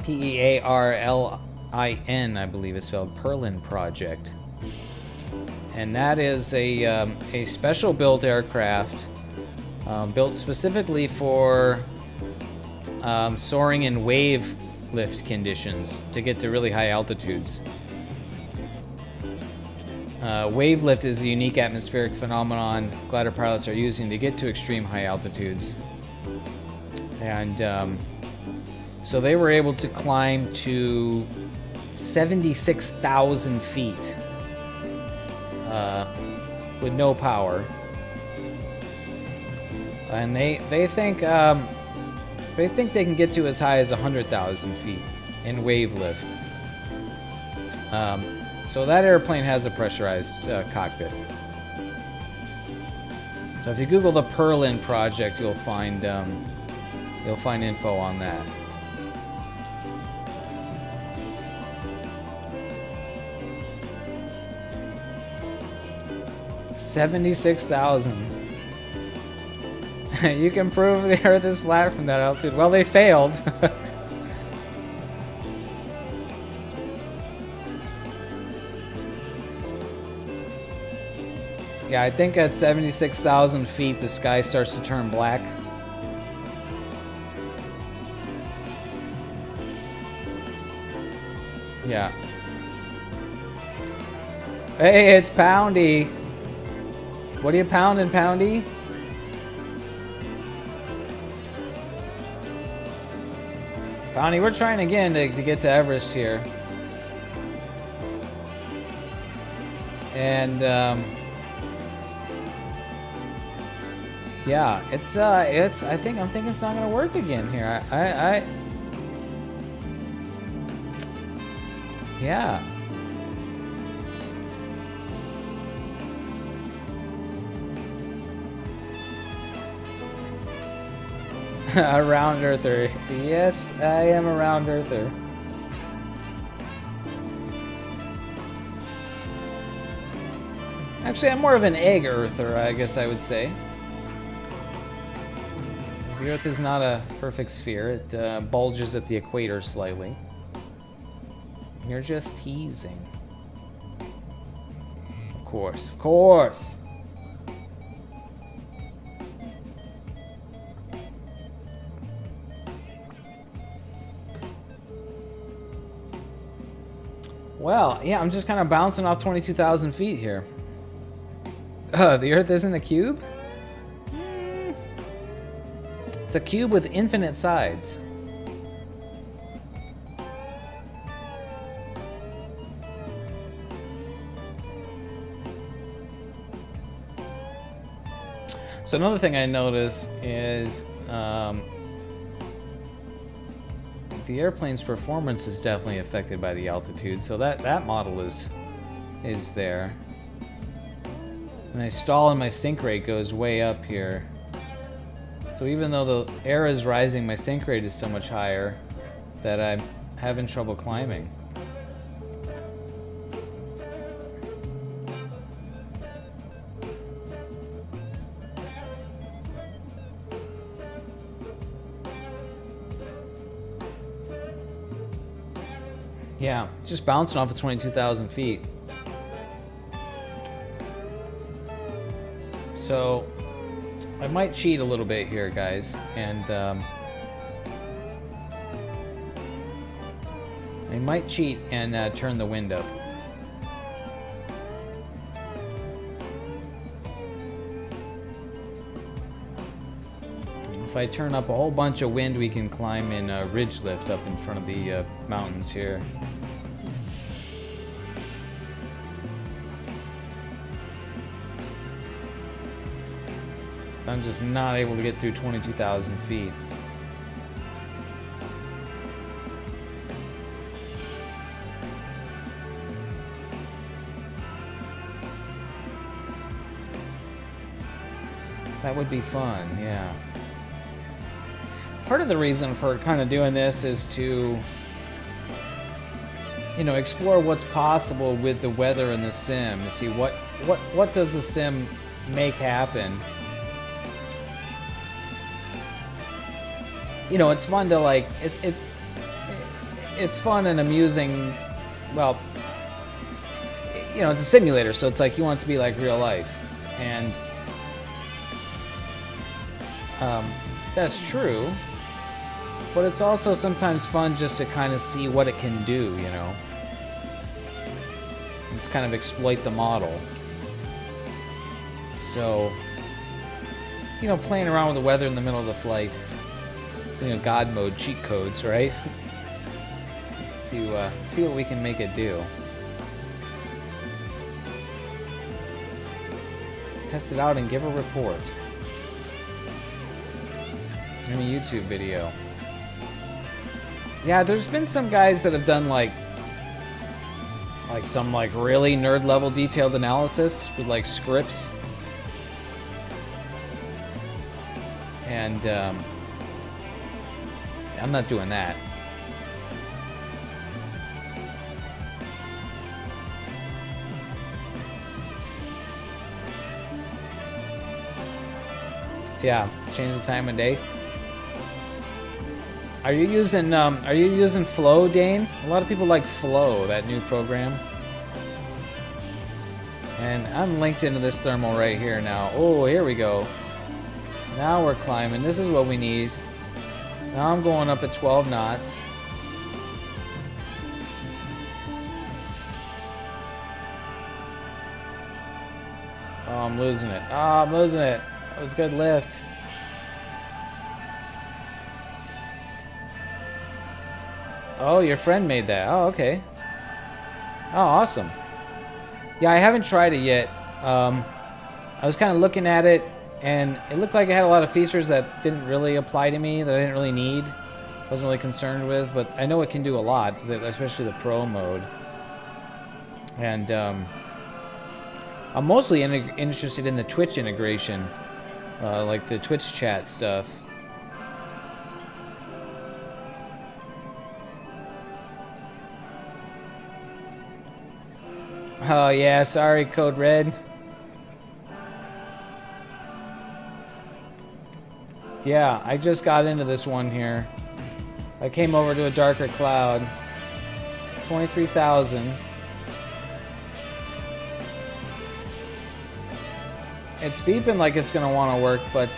Pearlin, I believe it's spelled, Perlin project, and that is a special built aircraft built specifically for soaring in wave lift conditions to get to really high altitudes. Wave lift is a unique atmospheric phenomenon glider pilots are using to get to extreme high altitudes. And so they were able to climb to 76,000 feet with no power. And they think they can get to as high as 100,000 feet in wave lift. So that airplane has a pressurized cockpit. So if you Google the Perlin project, you'll find info on that. $76,000. You can prove the Earth is flat from that altitude. Well, they failed. Yeah, I think at 76,000 feet, the sky starts to turn black. Yeah. Hey, it's Poundy. What are you pounding, Poundy? Poundy, we're trying again to get to Everest here. And, yeah, I'm thinking it's not gonna work again here. Yeah. A round earther. Yes, I am a round earther. Actually, I'm more of an egg earther, I guess I would say. 'Cause the Earth is not a perfect sphere. It bulges at the equator slightly. You're just teasing. Of course, of course. Well, yeah, I'm just kind of bouncing off 22,000 feet here. The Earth isn't a cube? It's a cube with infinite sides. So another thing I noticed is the airplane's performance is definitely affected by the altitude. So that model is there. And I stall and my sink rate goes way up here. So even though the air is rising, my sink rate is so much higher that I'm having trouble climbing. Yeah, it's just bouncing off of 22,000 feet. So I might cheat a little bit here, guys, and I might cheat and turn the wind up. If I turn up a whole bunch of wind, we can climb in a ridge lift up in front of the mountains here. I'm just not able to get through 22,000 feet. That would be fun, yeah. Part of the reason for kind of doing this is to, you know, explore what's possible with the weather in the sim. To see what does the sim make happen. You know, it's fun to like it's fun and amusing. Well, you know, it's a simulator, so it's like you want it to be like real life, and that's true. But it's also sometimes fun just to kind of see what it can do, you know, and to kind of exploit the model. So, you know, playing around with the weather in the middle of the flight. You know, God mode cheat codes, right? To see what we can make it do. Test it out and give a report. In a YouTube video. Yeah, there's been some guys that have done like some like really nerd level detailed analysis with like scripts. And I'm not doing that. Yeah, change the time of day. Are you using Flow, Dane? A lot of people like Flow, that new program. And I'm linked into this thermal right here now. Oh, here we go. Now we're climbing. This is what we need. Now I'm going up at 12 knots. Oh, I'm losing it. Oh, I'm losing it. That was a good lift. Oh, your friend made that. Oh, okay. Oh, awesome. Yeah, I haven't tried it yet. I was kind of looking at it, and it looked like it had a lot of features that didn't really apply to me, that I didn't really need. Wasn't really concerned with, but I know it can do a lot, especially the Pro mode. And I'm mostly interested in the Twitch integration, like the Twitch chat stuff. Oh yeah, sorry, Code Red. Yeah, I just got into this one here. I came over to a darker cloud. 23,000. It's beeping like it's gonna want to work, but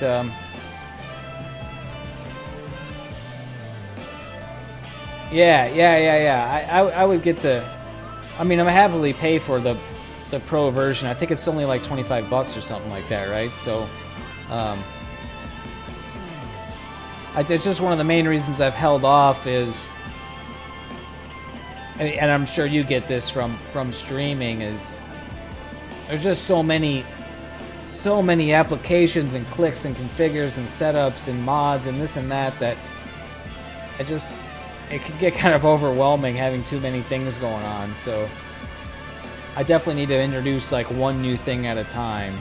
yeah. I would get the. I mean, I'm happily pay for the pro version. I think it's only like 25 bucks or something like that, right? So, it's just one of the main reasons I've held off is, and I'm sure you get this from streaming, is there's just so many applications and clicks and configures and setups and mods and this and that it can get kind of overwhelming having too many things going on. So I definitely need to introduce like one new thing at a time.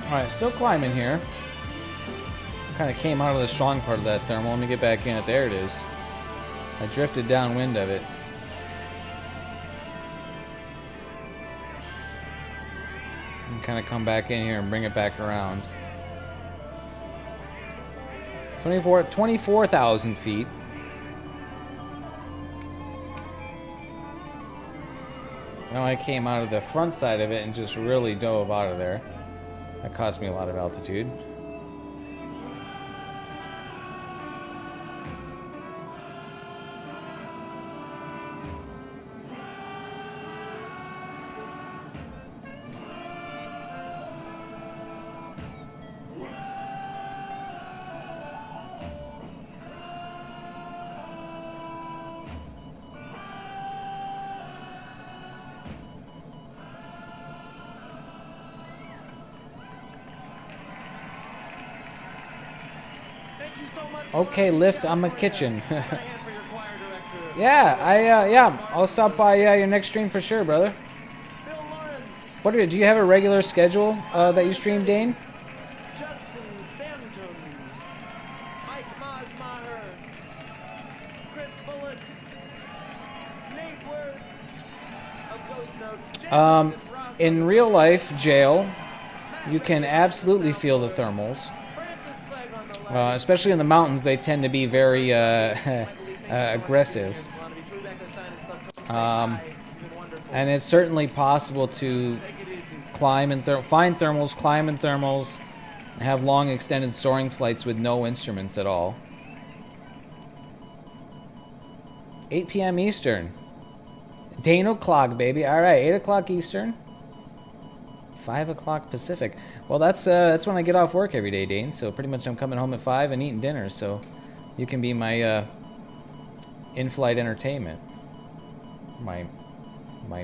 Alright, still climbing here. Kind of came out of the strong part of that thermal. Let me get back in it. There it is. I drifted downwind of it. And kind of come back in here and bring it back around. 24,000 feet. Now I came out of the front side of it and just really dove out of there. That cost me a lot of altitude. Okay, lift. I'm a kitchen. Yeah, I'll stop by your next stream for sure, brother. What do you have a regular schedule that you stream, Dane? In real life, jail, you can absolutely feel the thermals. Especially in the mountains, they tend to be very aggressive. And it's certainly possible to climb and find thermals, climb in thermals, and have long extended soaring flights with no instruments at all. 8 p.m. Eastern. Dane o'clock, baby. All right, 8 o'clock Eastern. 5 o'clock Pacific. Well, that's when I get off work every day, Dane. So pretty much I'm coming home at 5 and eating dinner. So you can be my in-flight entertainment, my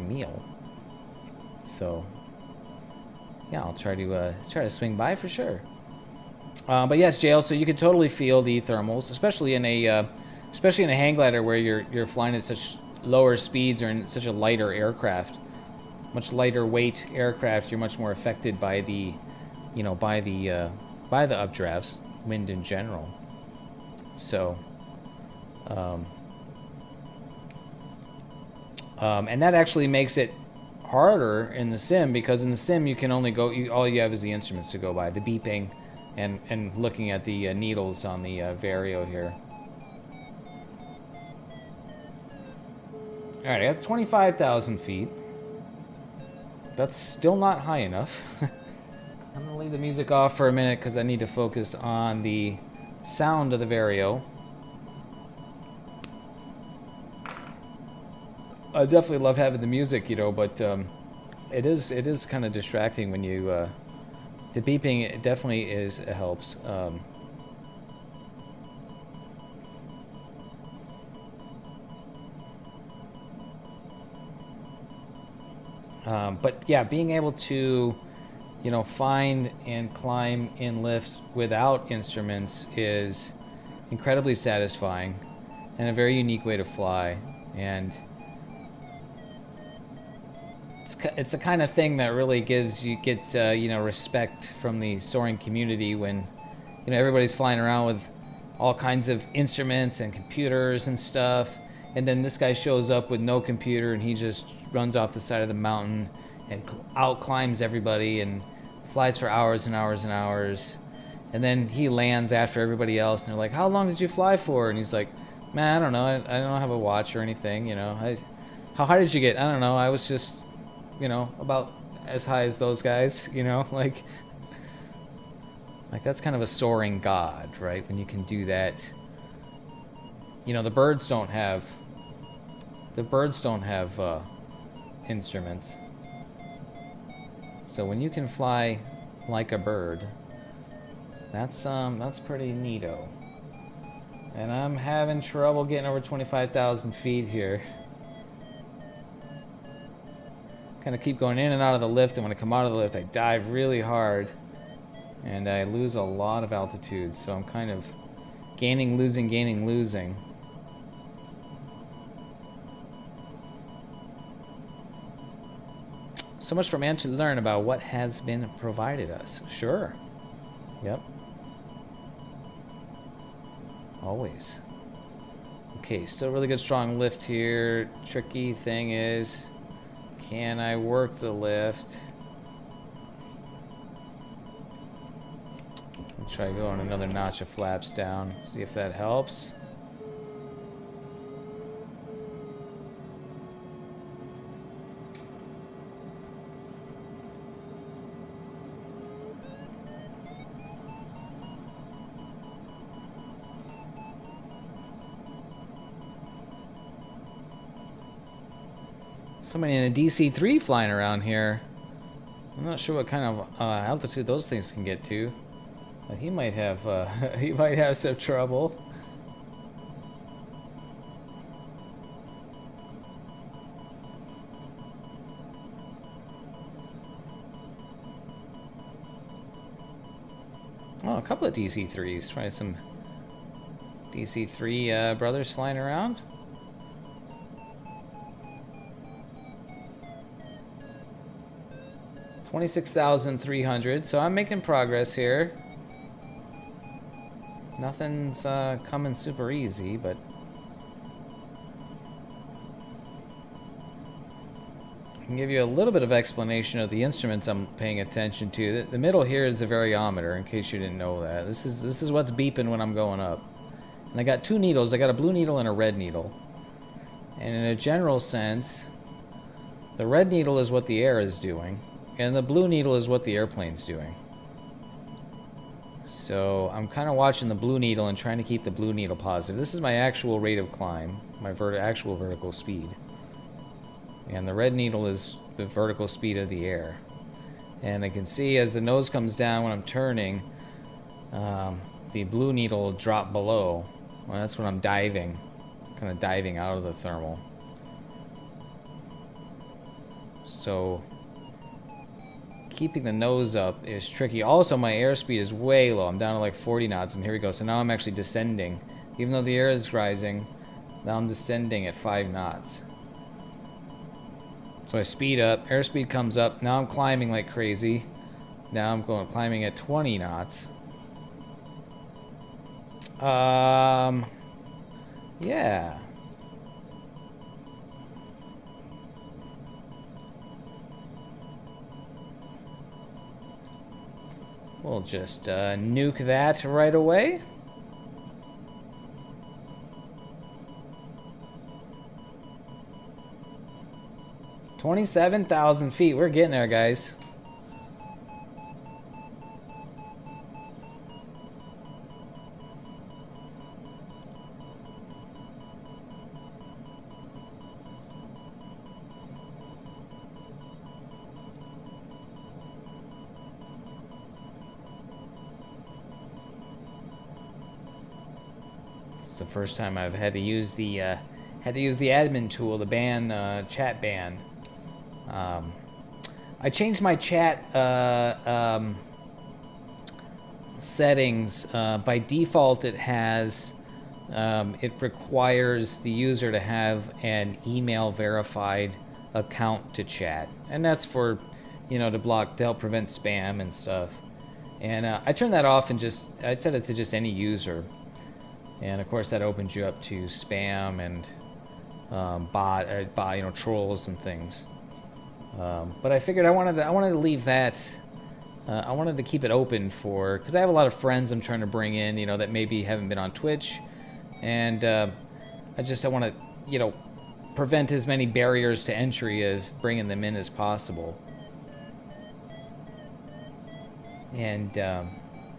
meal. So yeah, I'll try to swing by for sure. But yes, JL. So you can totally feel the thermals, especially in a hang glider where you're flying at such lower speeds or in such a lighter aircraft. Much lighter weight aircraft, you're much more affected by the, by the updrafts, wind in general. So, and that actually makes it harder in the sim, because in the sim you can only go, all you have is the instruments to go by, the beeping, and looking at the needles on the Vario here. All right, I got 25,000 feet. That's still not high enough. I'm going to leave the music off for a minute because I need to focus on the sound of the Vario. I definitely love having the music, but it is kind of distracting when you the beeping. It definitely helps. But yeah, being able to, find and climb in lift without instruments is incredibly satisfying and a very unique way to fly. And it's the kind of thing that really gets respect from the soaring community when everybody's flying around with all kinds of instruments and computers and stuff, and then this guy shows up with no computer and he just runs off the side of the mountain and out climbs everybody and flies for hours and hours and hours, and then he lands after everybody else and they're like, how long did you fly for? And he's like, man, I don't know, I don't have a watch or anything, how high did you get? I don't know, I was just about as high as those guys, like that's kind of a soaring god, right? When you can do that. The birds don't have instruments. So when you can fly like a bird, that's pretty neato. And I'm having trouble getting over 25,000 feet here. Kind of keep going in and out of the lift, and when I come out of the lift, I dive really hard, and I lose a lot of altitude. So I'm kind of gaining, losing. So much for man to learn about what has been provided us. Sure. Yep. Always. Okay, still really good strong lift here. Tricky thing is, can I work the lift? I'll try going another notch of flaps down. See if that helps. Somebody in a DC-3 flying around here. I'm not sure what kind of altitude those things can get to. But he might have some trouble. Oh, a couple of DC-3s. Try some DC-3 brothers flying around. 26,300, so I'm making progress here. Nothing's coming super easy, but I can give you a little bit of explanation of the instruments I'm paying attention to. The middle here is the variometer, in case you didn't know that. This is what's beeping when I'm going up. And I got two needles. I got a blue needle and a red needle. And in a general sense, the red needle is what the air is doing, and the blue needle is what the airplane's doing. So I'm kind of watching the blue needle and trying to keep the blue needle positive. This is my actual rate of climb, my actual vertical speed. And the red needle is the vertical speed of the air. And I can see as the nose comes down when I'm turning, the blue needle will drop below. Well, that's when I'm diving, kind of diving out of the thermal. So keeping the nose up is tricky. Also, my airspeed is way low. I'm down to like 40 knots, and here we go. So now I'm actually descending. Even though the air is rising, now I'm descending at 5 knots. So I speed up, airspeed comes up. Now I'm climbing like crazy. Now I'm climbing at 20 knots. Yeah. We'll just nuke that right away. $27,000 feet. We're getting there, guys. It's the first time I've had to use the admin tool, the ban chat ban. I changed my chat settings. By default, it has it requires the user to have an email verified account to chat, and that's for, you know, to help prevent spam and stuff. And I turned that off and I set it to just any user, and of course that opens you up to spam and you know, trolls and things. But I figured I wanted to leave that. I wanted to keep it open because I have a lot of friends I'm trying to bring in, you know, that maybe haven't been on Twitch, and I want to, you know, prevent as many barriers to entry of bringing them in as possible. And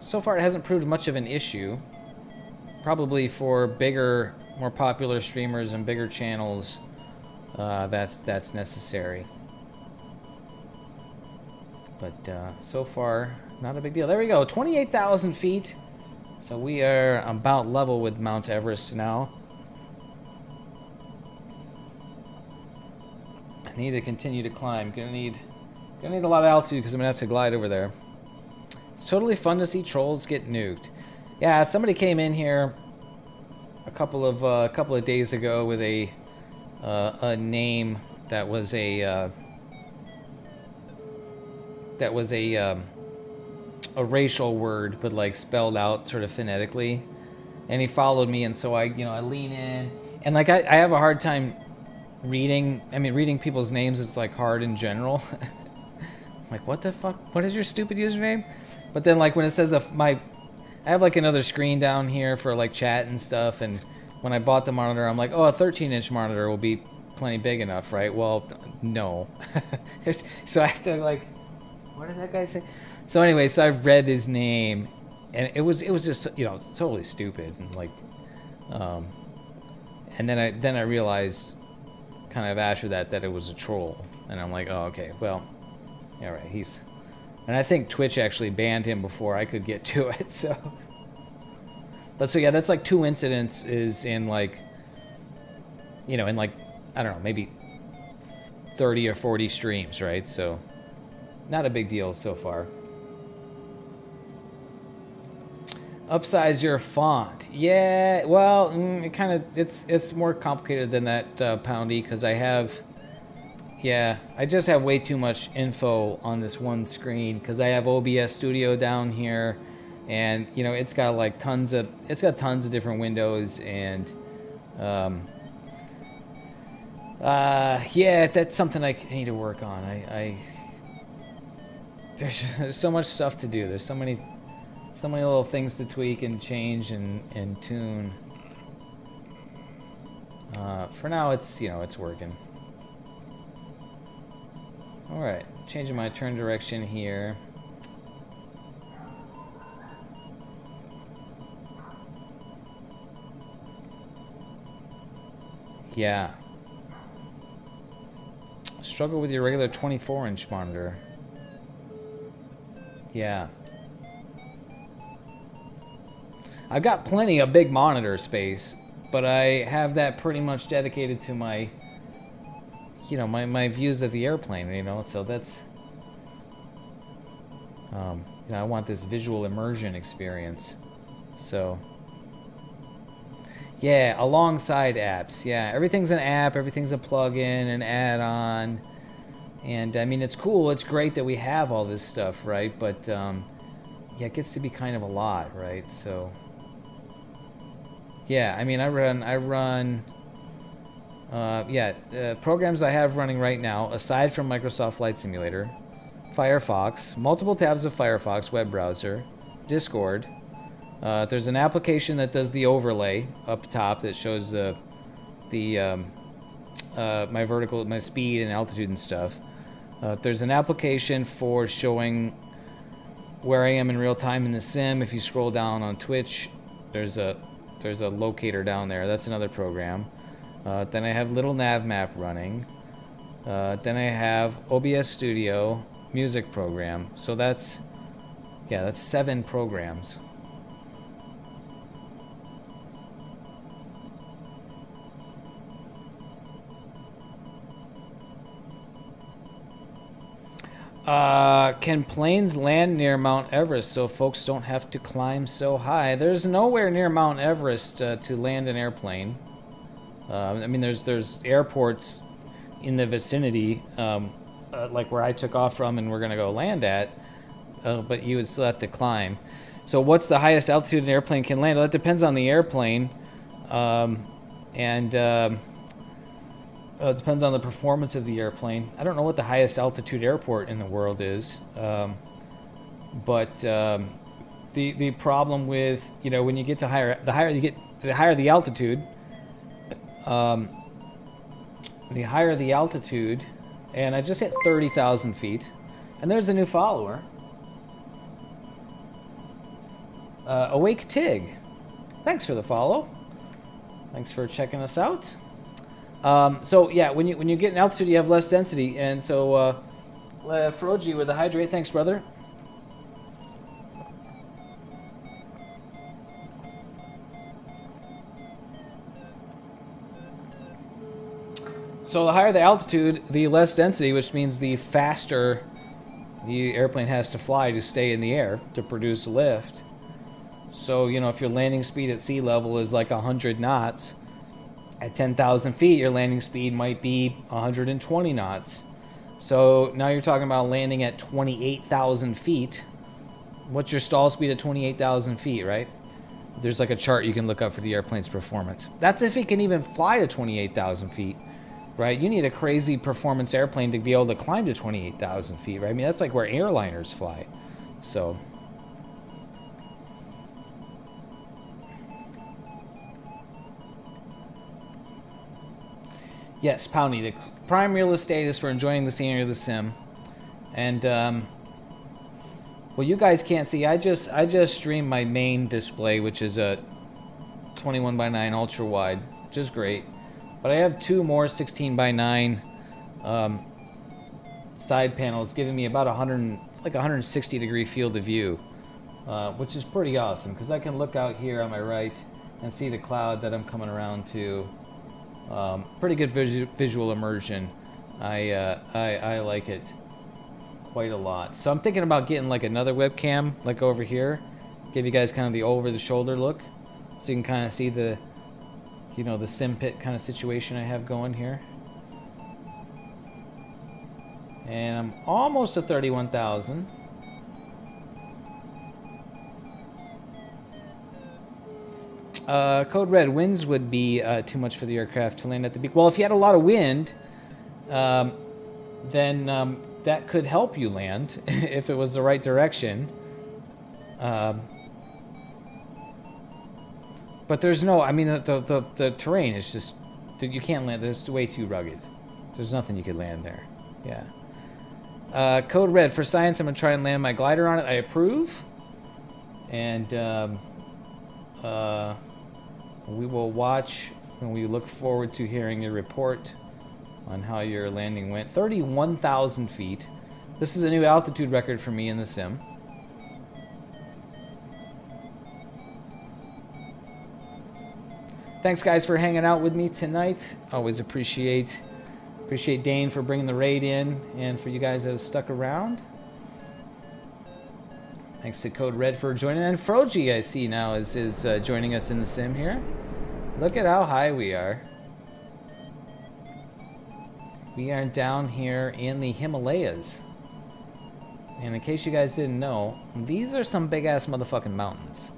so far it hasn't proved much of an issue. Probably for bigger, more popular streamers and bigger channels, that's necessary. But so far, not a big deal. There we go, 28,000 feet. So we are about level with Mount Everest now. I need to continue to climb. Gonna need a lot of altitude because I'm gonna have to glide over there. It's totally fun to see trolls get nuked. Yeah, somebody came in here a couple of days ago with a name that was a racial word, but like spelled out sort of phonetically. And he followed me, and so I lean in, and like I have a hard time reading. I mean, reading people's names is like hard in general. I'm like, what the fuck? What is your stupid username? But then like when it says I have like another screen down here for like chat and stuff, and when I bought the monitor, I'm like, oh, a 13-inch monitor will be plenty big enough, right? Well, no. So I have to like, what did that guy say? So anyway, so I read his name, and it was just, you know, totally stupid, and like, and then I realized, kind of after that it was a troll, and I'm like, oh, okay, well, all right, and I think Twitch actually banned him before I could get to it, so. But so yeah, that's like 2 incidents is in like, you know, in like, I don't know, maybe 30 or 40 streams, right? So not a big deal so far. Upsize your font. Yeah, well, it kind of, it's more complicated than that, Poundy, because I just have way too much info on this one screen, because I have OBS Studio down here, and you know it's got tons of different windows, and yeah, that's something I need to work on. There's so much stuff to do. There's so many little things to tweak and change and tune. For now, it's working. All right, changing my turn direction here. Yeah. Struggle with your regular 24-inch monitor. Yeah. I've got plenty of big monitor space, but I have that pretty much dedicated to my, you know, my views of the airplane, you know, so that's, you know, I want this visual immersion experience, so. Yeah, alongside apps. Yeah, everything's an app, everything's a plugin, an add-on. And I mean, it's cool, it's great that we have all this stuff, right? But yeah, it gets to be kind of a lot, right? So yeah, I mean, I run programs I have running right now, aside from Microsoft Flight Simulator, Firefox, multiple tabs of Firefox web browser, Discord. There's an application that does the overlay up top that shows my speed and altitude and stuff. There's an application for showing where I am in real time in the sim. If you scroll down on Twitch, there's a locator down there. That's another program. Then I have Little Nav Map running. Then I have OBS Studio music program. So that's 7 programs. Can planes land near Mount Everest so folks don't have to climb so high? There's nowhere near Mount Everest to land an airplane. I mean, there's airports in the vicinity, like where I took off from and we're going to go land at, but you would still have to climb. So what's the highest altitude an airplane can land? Well, that depends on the airplane, and it depends on the performance of the airplane. I don't know what the highest altitude airport in the world is, but the problem with, when you get to the higher the altitude, and I just hit 30,000 feet, and there's a new follower. Awake Tig, thanks for the follow. Thanks for checking us out. So yeah, when you get an altitude, you have less density, and so Froji with the hydrate, thanks brother. So the higher the altitude, the less density, which means the faster the airplane has to fly to stay in the air to produce lift. So, if your landing speed at sea level is like 100 knots, at 10,000 feet, your landing speed might be 120 knots. So now you're talking about landing at 28,000 feet. What's your stall speed at 28,000 feet, right? There's like a chart you can look up for the airplane's performance. That's if it can even fly to 28,000 feet. Right, you need a crazy performance airplane to be able to climb to 28,000 feet, right? I mean, that's like where airliners fly. So, yes, Powney, the prime real estate is for enjoying the scenery of the sim. And, well, you guys can't see. I just streamed my main display, which is a 21:9 ultra wide, which is great. But I have two more 16:9 side panels giving me about 160 degree field of view, which is pretty awesome because I can look out here on my right and see the cloud that I'm coming around to. Pretty good visual immersion. I like it quite a lot. So I'm thinking about getting like another webcam like over here, give you guys kind of the over the shoulder look, so you can kind of see the the sim pit kind of situation I have going here. And I'm almost to 31,000. Code Red, winds would be too much for the aircraft to land at the peak. Well, if you had a lot of wind, then that could help you land if it was the right direction. But there's no, I mean, the terrain is just, you can't land, it's way too rugged. There's nothing you could land there. Yeah. Code Red, for science, I'm going to try and land my glider on it. I approve. And we will watch, and we look forward to hearing your report on how your landing went. 31,000 feet. This is a new altitude record for me in the sim. Thanks, guys, for hanging out with me tonight. Always appreciate Dane for bringing the raid in, and for you guys that have stuck around. Thanks to Code Red for joining, and Froji I see now is joining us in the sim here. Look at how high we are. We are down here in the Himalayas. And in case you guys didn't know, these are some big ass motherfucking mountains.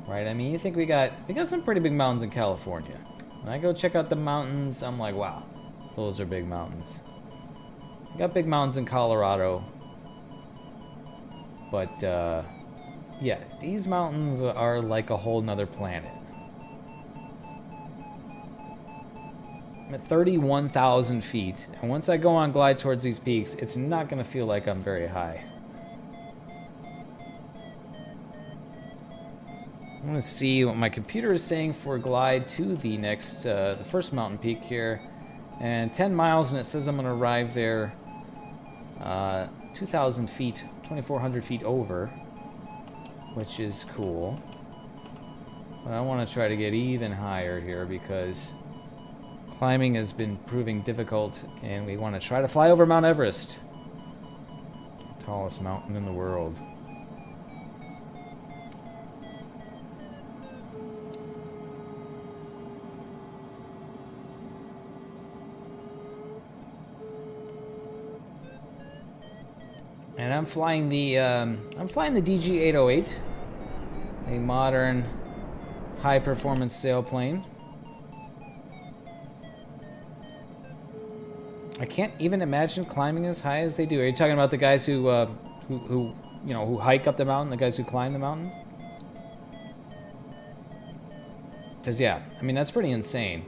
Right, I mean, you think we got some pretty big mountains in California. When I go check out the mountains, I'm like, wow, those are big mountains. We got big mountains in Colorado. But, yeah, these mountains are like a whole nother planet. I'm at 31,000 feet, and once I go on glide towards these peaks, it's not going to feel like I'm very high. I'm going to see what my computer is saying for glide to the next, the first mountain peak here. And 10 miles, and it says I'm going to arrive there 2,000 feet, 2,400 feet over, which is cool. But I want to try to get even higher here because climbing has been proving difficult, and we want to try to fly over Mount Everest, tallest mountain in the world. And I'm flying the DG808, a modern high-performance sailplane. I can't even imagine climbing as high as they do. Are you talking about the guys who hike up the mountain, the guys who climb the mountain? Because yeah, I mean that's pretty insane.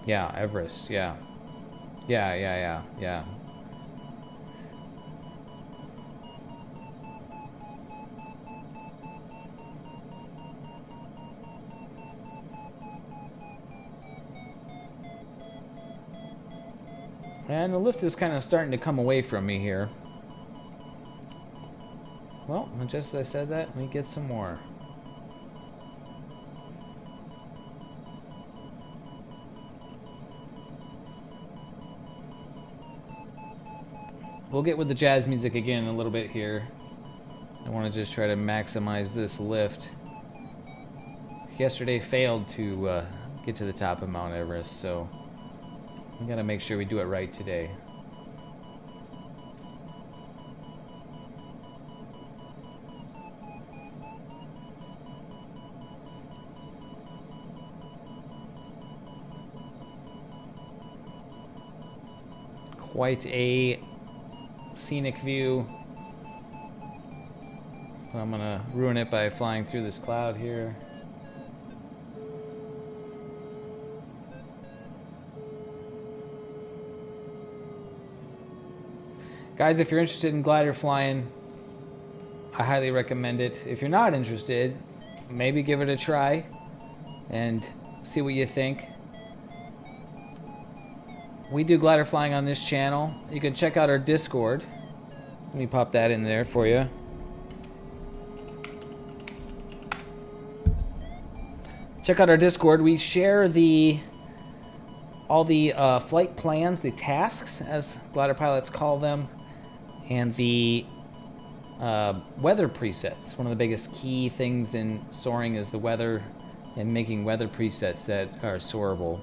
Yeah, Everest. Yeah. Yeah. And the lift is kind of starting to come away from me here. Well, just as I said that, let me get some more. We'll get with the jazz music again in a little bit here. I want to just try to maximize this lift. Yesterday failed to get to the top of Mount Everest, so we gotta make sure we do it right today. Quite a scenic view. I'm gonna ruin it by flying through this cloud here. Guys, if you're interested in glider flying, I highly recommend it. If you're not interested, maybe give it a try and see what you think. We do glider flying on this channel. You can check out our Discord. Let me pop that in there for you. Check out our Discord. We share all the flight plans, the tasks, as glider pilots call them, and the weather presets. One of the biggest key things in soaring is the weather and making weather presets that are soarable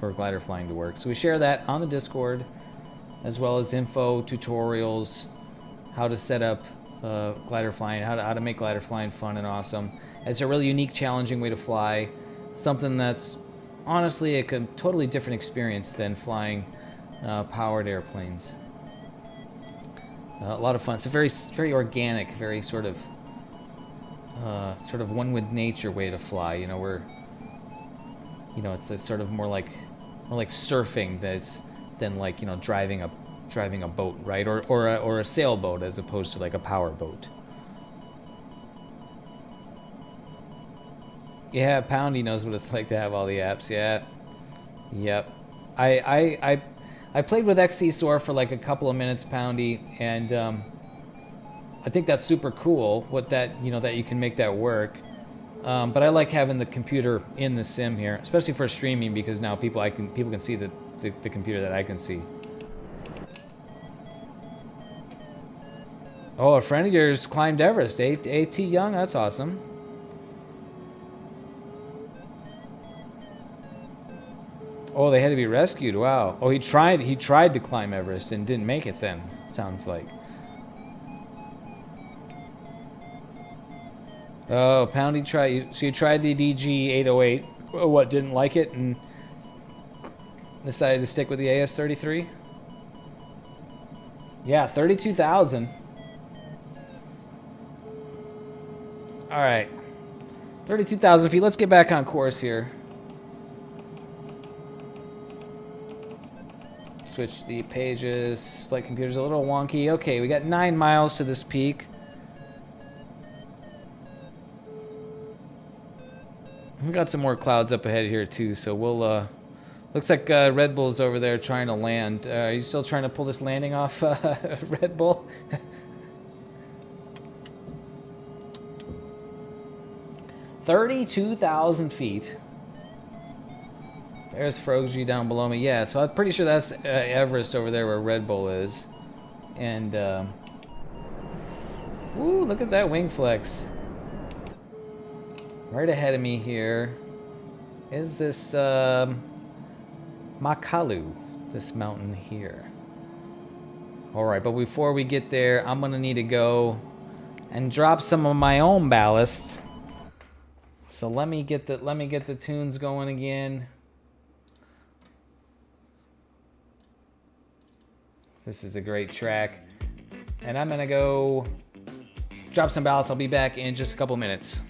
for glider flying to work. So we share that on the Discord, as well as info, tutorials, how to set up glider flying, how to make glider flying fun and awesome. It's a really unique, challenging way to fly. Something that's honestly a totally different experience than flying powered airplanes. A lot of fun. It's a very organic, very sort of one with nature way to fly. You know, it's sort of more like surfing than like, you know, driving a boat, right? Or a sailboat as opposed to like a power boat. Yeah, Poundy knows what it's like to have all the apps. Yeah, yep. I played with XC Soar for like a couple of minutes, Poundy, and I think that's super cool. That you can make that work. But I like having the computer in the sim here, especially for streaming, because now people can see the computer that I can see. Oh, a friend of yours climbed Everest. AT Young, that's awesome. Oh, they had to be rescued. Wow. Oh, he tried to climb Everest and didn't make it then, sounds like. Oh, Poundy tried. So you tried the DG808. What, didn't like it and decided to stick with the AS33? Yeah, 32,000. All right. 32,000 feet. Let's get back on course here. Switch the pages. Flight computer's a little wonky. Okay, we got 9 miles to this peak. We got some more clouds up ahead here too, so we'll looks like Red Bull's over there trying to land. Are you still trying to pull this landing off, Red Bull? 32,000 feet. There's Froggy down below me. Yeah, so I'm pretty sure that's Everest over there where Red Bull is. And, ooh, look at that wing flex. right ahead of me here is this Makalu, this mountain here. All right, but before we get there, I'm gonna need to go and drop some of my own ballast. So let me get the tunes going again. This is a great track. And I'm gonna go drop some ballast. I'll be back in just a couple minutes.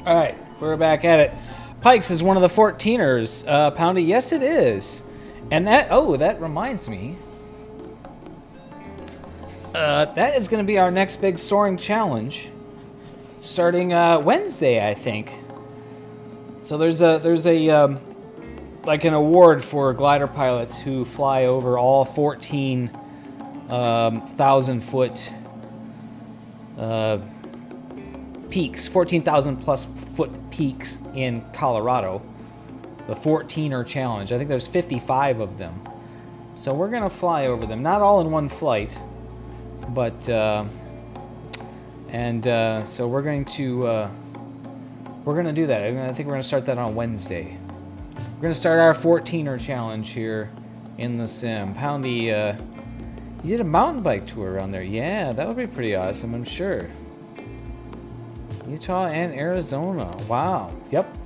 All right, we're back at it. Pikes is one of the 14ers. Poundy, yes it is. And that reminds me. That is going to be our next big soaring challenge. Starting Wednesday, I think. So there's a like an award for glider pilots who fly over all 14,000-foot peaks, 14,000 plus foot peaks in Colorado. The 14er challenge. I think there's 55 of them. So we're gonna fly over them, not all in one flight, but so we're going to do that. I think we're gonna start that on Wednesday. We're gonna start our 14er challenge here in the sim. Poundy, you did a mountain bike tour around there. Yeah, that would be pretty awesome, I'm sure. Utah and Arizona. Wow. Yep.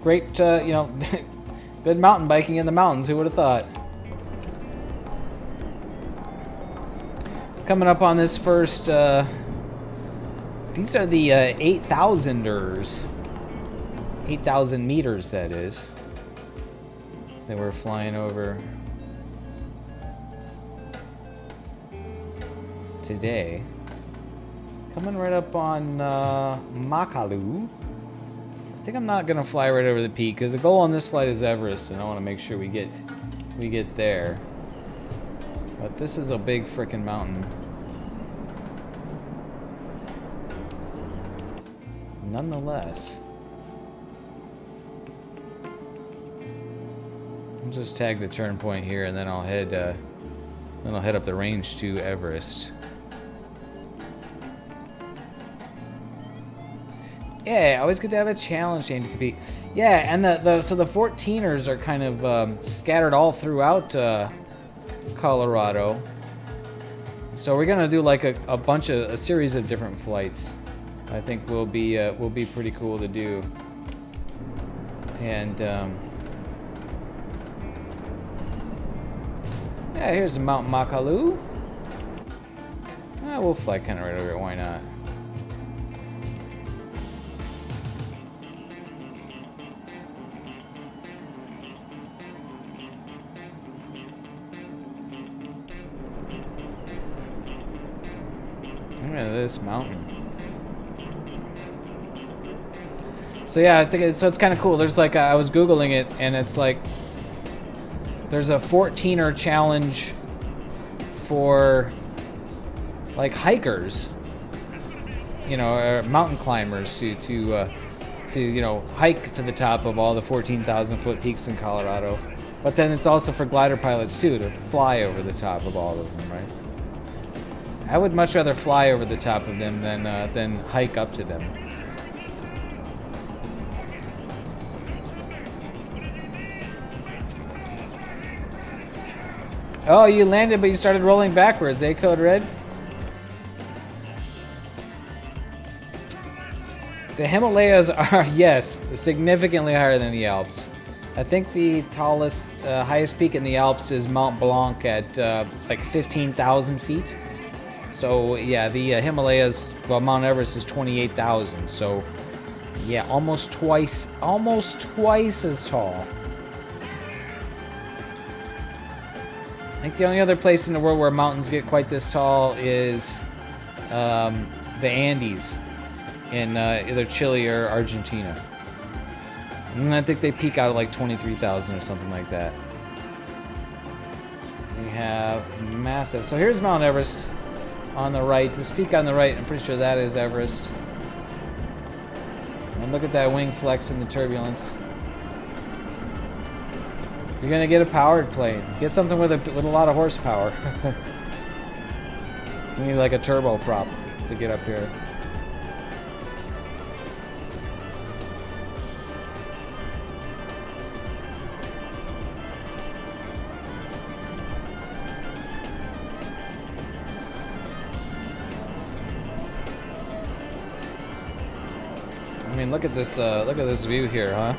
Great, good mountain biking in the mountains. Who would have thought? Coming up on this first, these are the 8,000ers. 8,000 meters, that is. That we're flying over today. Coming right up on Makalu. I think I'm not gonna fly right over the peak because the goal on this flight is Everest, and I want to make sure we get there. But this is a big frickin' mountain. Nonetheless, I'll just tag the turn point here, and then I'll head up the range to Everest. Yeah, always good to have a challenge game to compete. Yeah, and so the 14ers are kind of scattered all throughout Colorado. So we're gonna do like a series of different flights. I think will be pretty cool to do. And yeah, here's Mount Makalu. We'll fly kind of right over it. Why not? Look at this mountain. So yeah, I think it's kind of cool. There's like I was googling it, and it's like there's a 14er challenge for like hikers, or mountain climbers to hike to the top of all the 14,000-foot peaks in Colorado. But then it's also for glider pilots too, to fly over the top of all of them, right? I would much rather fly over the top of them than hike up to them. Oh, you landed, but you started rolling backwards, eh, Code Red? The Himalayas are, yes, significantly higher than the Alps. I think the tallest, highest peak in the Alps is Mount Blanc at like 15,000 feet. So yeah, the Himalayas, well, Mount Everest is 28,000. So yeah, almost twice as tall. I think the only other place in the world where mountains get quite this tall is the Andes in either Chile or Argentina. And I think they peak out at like 23,000 or something like that. We have massive. So here's Mount Everest on the right. This peak on the right, I'm pretty sure that is Everest. And look at that wing flex in the turbulence. You're gonna get a powered plane. Get something with a lot of horsepower. You need like a turboprop to get up here. I mean, look at this view here, huh?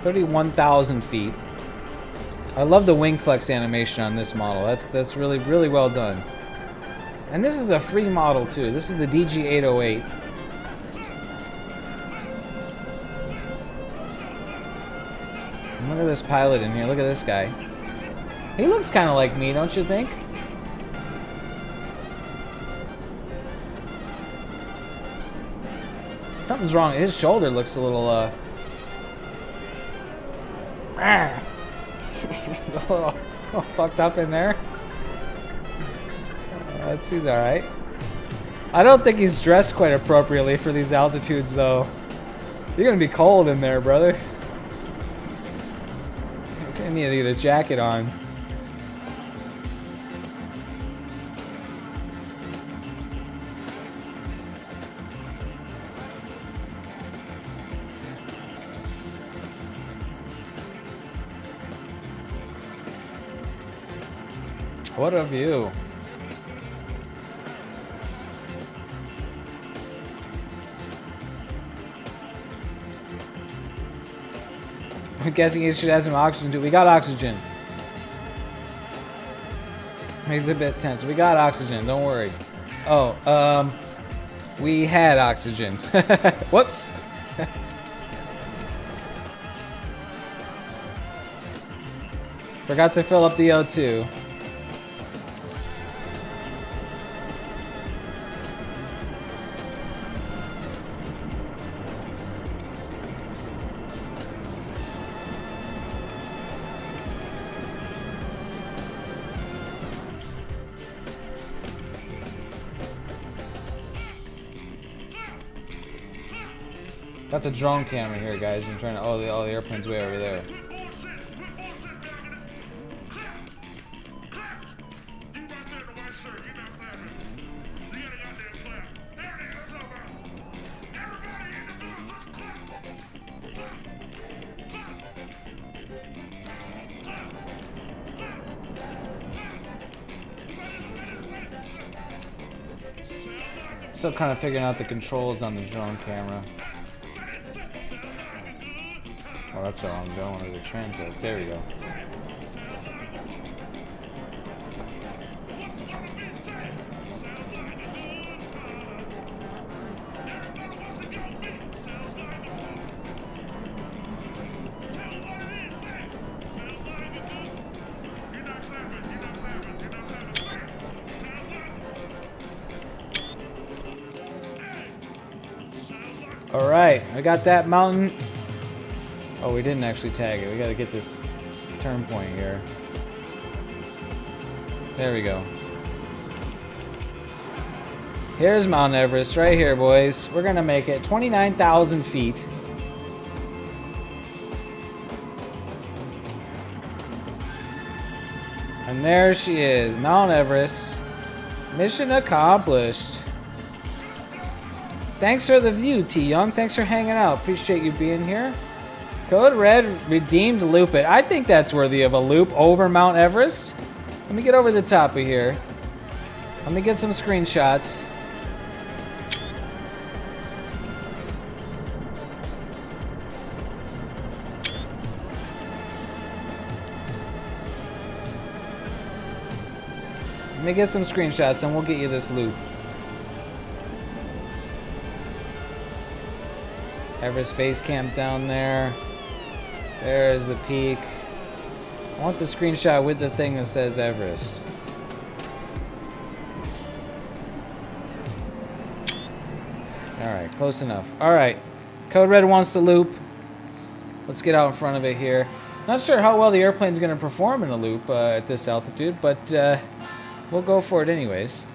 (31,000 feet). I love the wing flex animation on this model. That's really, really well done. And this is a free model too. This is the DG808. And look at this pilot in here. Look at this guy. He looks kind of like me, don't you think? Something's wrong. His shoulder looks a little, a little fucked up in there. He's alright. I don't think he's dressed quite appropriately for these altitudes, though. You're gonna be cold in there, brother. You're gonna need to get a jacket on. What a view. I'm guessing he should have some oxygen too. We got oxygen. He's a bit tense. We got oxygen, don't worry. Oh, we had oxygen. Whoops. Forgot to fill up the O2. Got the drone camera here, guys. I'm trying to. Oh, the airplane's way over there. Still kind of figuring out the controls on the drone camera. Well, that's what I'm going to translate. There we go. All right, I got that mountain. Oh, we didn't actually tag it. We got to get this turn point here. There we go. Here's Mount Everest right here, boys. We're going to make it 29,000 feet. And there she is, Mount Everest. Mission accomplished. Thanks for the view, T Young. Thanks for hanging out. Appreciate you being here. Code Red redeemed loop it. I think that's worthy of a loop over Mount Everest. Let me get over the top of here. Let me get some screenshots. Let me get some screenshots and we'll get you this loop. Everest Base Camp down there. There's the peak. I want the screenshot with the thing that says Everest. Alright, close enough. Alright, Code Red wants to loop. Let's get out in front of it here. Not sure how well the airplane's going to perform in a loop at this altitude, but we'll go for it anyways.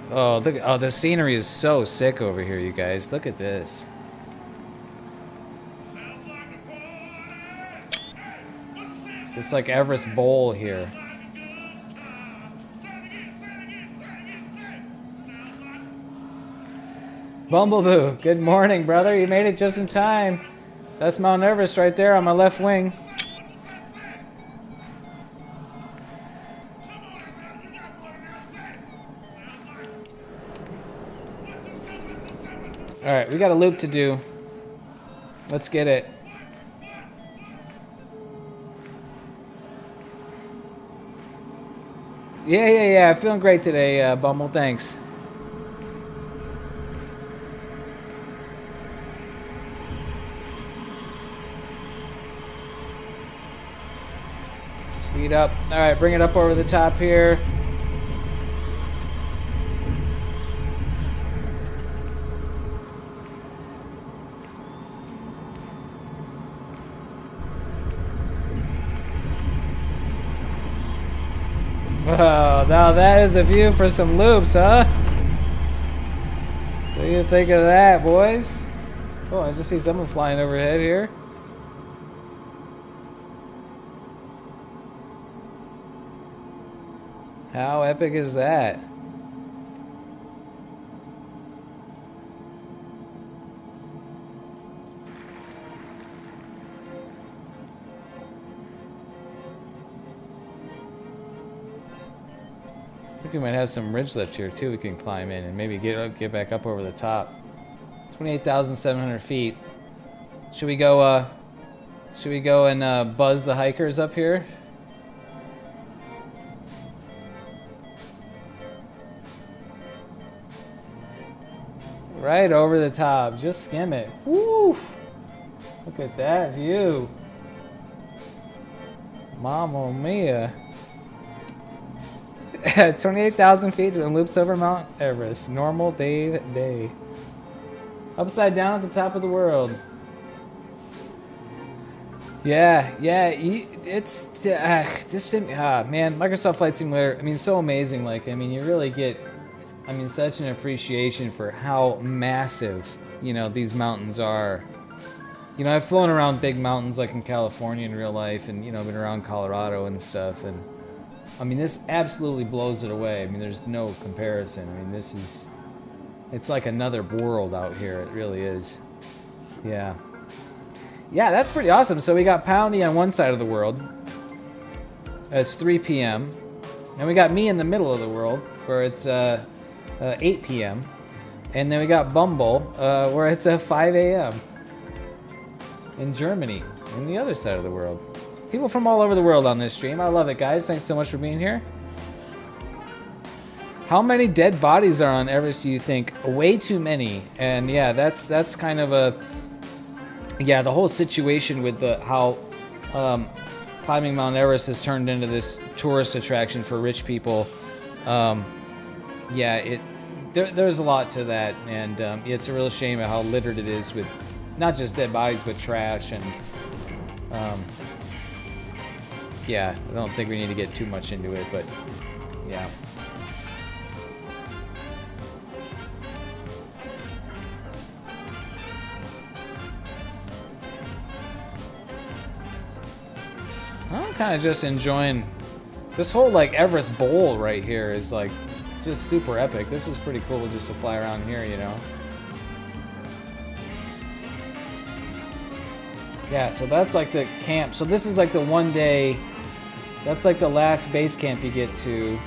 Oh, look! Oh, the scenery is so sick over here, you guys. Look at this. It's like Everest Bowl here. Bumbleboo, good morning, brother. You made it just in time. That's Mount Everest right there on my left wing. Alright, we got a loop to do. Let's get it. Yeah. Feeling great today, Bumble. Thanks. Speed up. Alright, bring it up over the top here. Oh, now that is a view for some loops, huh? What do you think of that, boys? Oh, I just see someone flying overhead here. How epic is that? think we might have some ridge lift here too. We can climb in and maybe get back up over the top. 28,700 feet. Should we go? Should we go and buzz the hikers up here? Right over the top. Just skim it. Woo! Look at that view. Mamma mia. 28,000 feet and loops over Mount Everest. Normal day. Upside down at the top of the world. Yeah, it's this sim. Man, Microsoft Flight Simulator. I mean, so amazing. Like, I mean, you really get, I mean, such an appreciation for how massive, you know, these mountains are. You know, I've flown around big mountains like in California in real life, and you know, been around Colorado and stuff, and I mean, this absolutely blows it away. I mean, there's no comparison. I mean, this is, it's like another world out here. It really is. Yeah. Yeah, that's pretty awesome. So we got Poundy on one side of the world. It's 3 p.m. And we got me in the middle of the world, where it's 8 p.m. And then we got Bumble, where it's 5 a.m. in Germany, in the other side of the world. People from all over the world on this stream. I love it, guys. Thanks so much for being here. How many dead bodies are on Everest, do you think? Way too many. And yeah, that's kind of a... Yeah, the whole situation with how climbing Mount Everest has turned into this tourist attraction for rich people. Yeah, there's a lot to that, and it's a real shame at how littered it is with not just dead bodies, but trash. And yeah, I don't think we need to get too much into it, but yeah. I'm kind of just enjoying this whole like Everest Bowl right here is like just super epic. This is pretty cool just to fly around here, you know. Yeah, so that's like the camp. So this is like the one day, that's like the last base camp you get to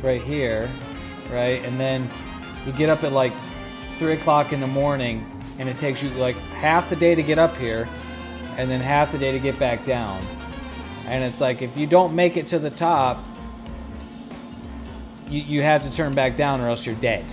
right here, right? And then you get up at like 3 o'clock in the morning and it takes you like half the day to get up here and then half the day to get back down. And it's like, if you don't make it to the top, you have to turn back down or else you're dead.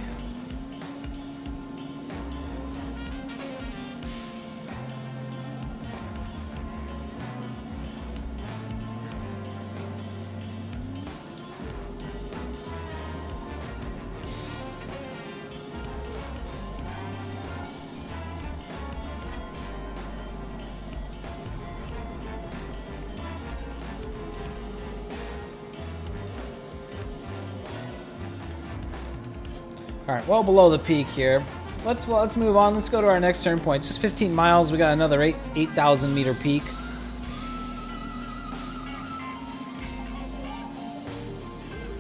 All right, well below the peak here. Let's move on. Let's go to our next turn point. Just 15 miles. We got another 8,000 meter peak.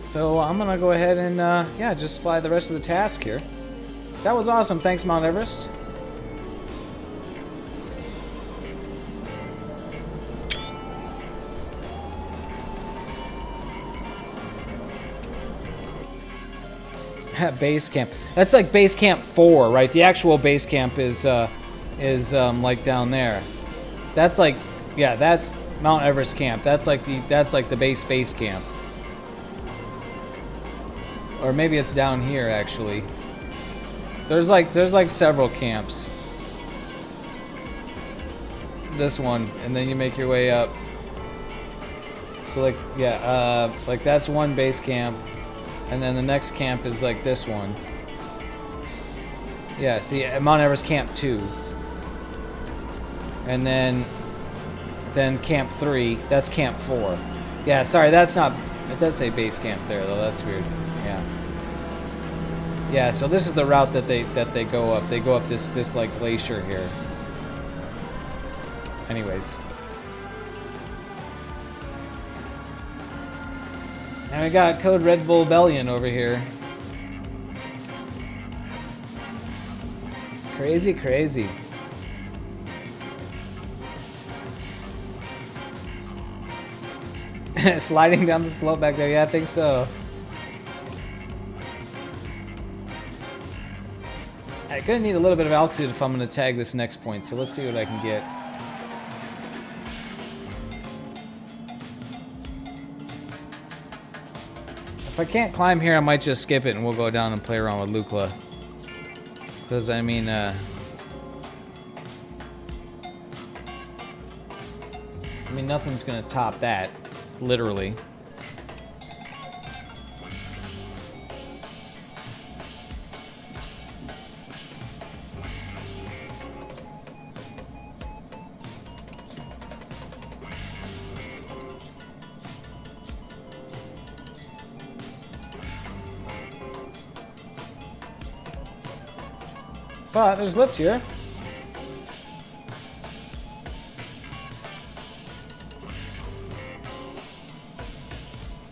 So I'm gonna go ahead and yeah, just fly the rest of the task here. That was awesome. Thanks, Mount Everest. Base camp. That's like base camp 4, right? The actual base camp is like down there. That's like, yeah, that's Mount Everest camp. That's like the base camp. Or maybe it's down here actually. There's like several camps. This one, and then you make your way up. So like, yeah, like that's one base camp. And then the next camp is like this one. Yeah, see, Mount Everest Camp 2. And then Camp 3, that's Camp 4. Yeah, sorry, that's not, it does say base camp there though, that's weird. Yeah. Yeah, so this is the route that they go up. They go up this like glacier here. Anyways. And we got Code Red Bull Bellion over here. Crazy, crazy. Sliding down the slope back there, yeah, I think so. Alright, gonna need a little bit of altitude if I'm gonna tag this next point, so let's see what I can get. If I can't climb here, I might just skip it and we'll go down and play around with Lukla. Because, I mean, nothing's gonna top that, literally. But there's lift here.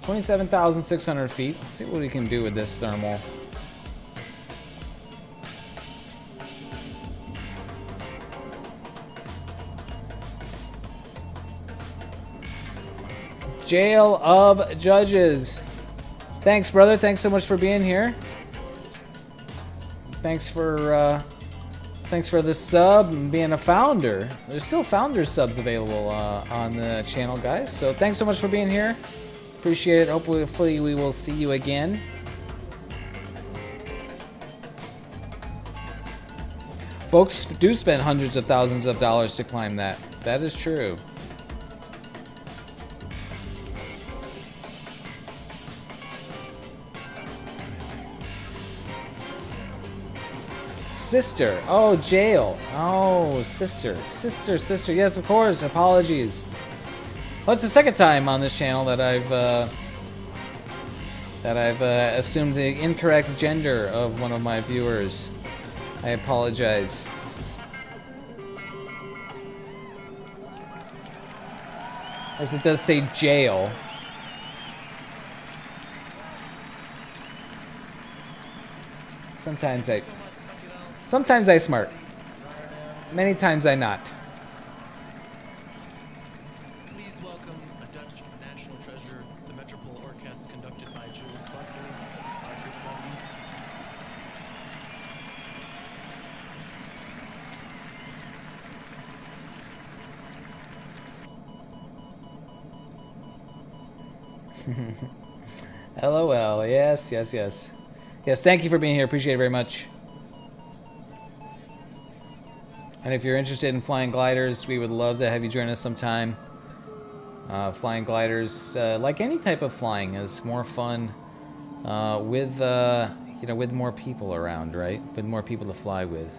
$27,600 feet. Let's see what we can do with this thermal. Jail of Judges. Thanks, brother. Thanks so much for being here. Thanks for the sub and being a founder. There's still founder subs available on the channel, guys. So thanks so much for being here. Appreciate it. Hopefully we will see you again. Folks do spend hundreds of thousands of dollars to climb that. That is true. Sister. Oh, jail. Oh, sister. Sister. Yes, of course. Apologies. Well, it's the second time on this channel that I've assumed the incorrect gender of one of my viewers. I apologize. As it does say jail. Sometimes I smart. Many times I not. Please welcome a Dutch national treasure, the Metropole Orchestra conducted by Jules Butler, our good buddies. LOL. Yes. Yes, thank you for being here. Appreciate it very much. And if you're interested in flying gliders, we would love to have you join us sometime. Flying gliders, like any type of flying, is more fun with more people around, right? With more people to fly with.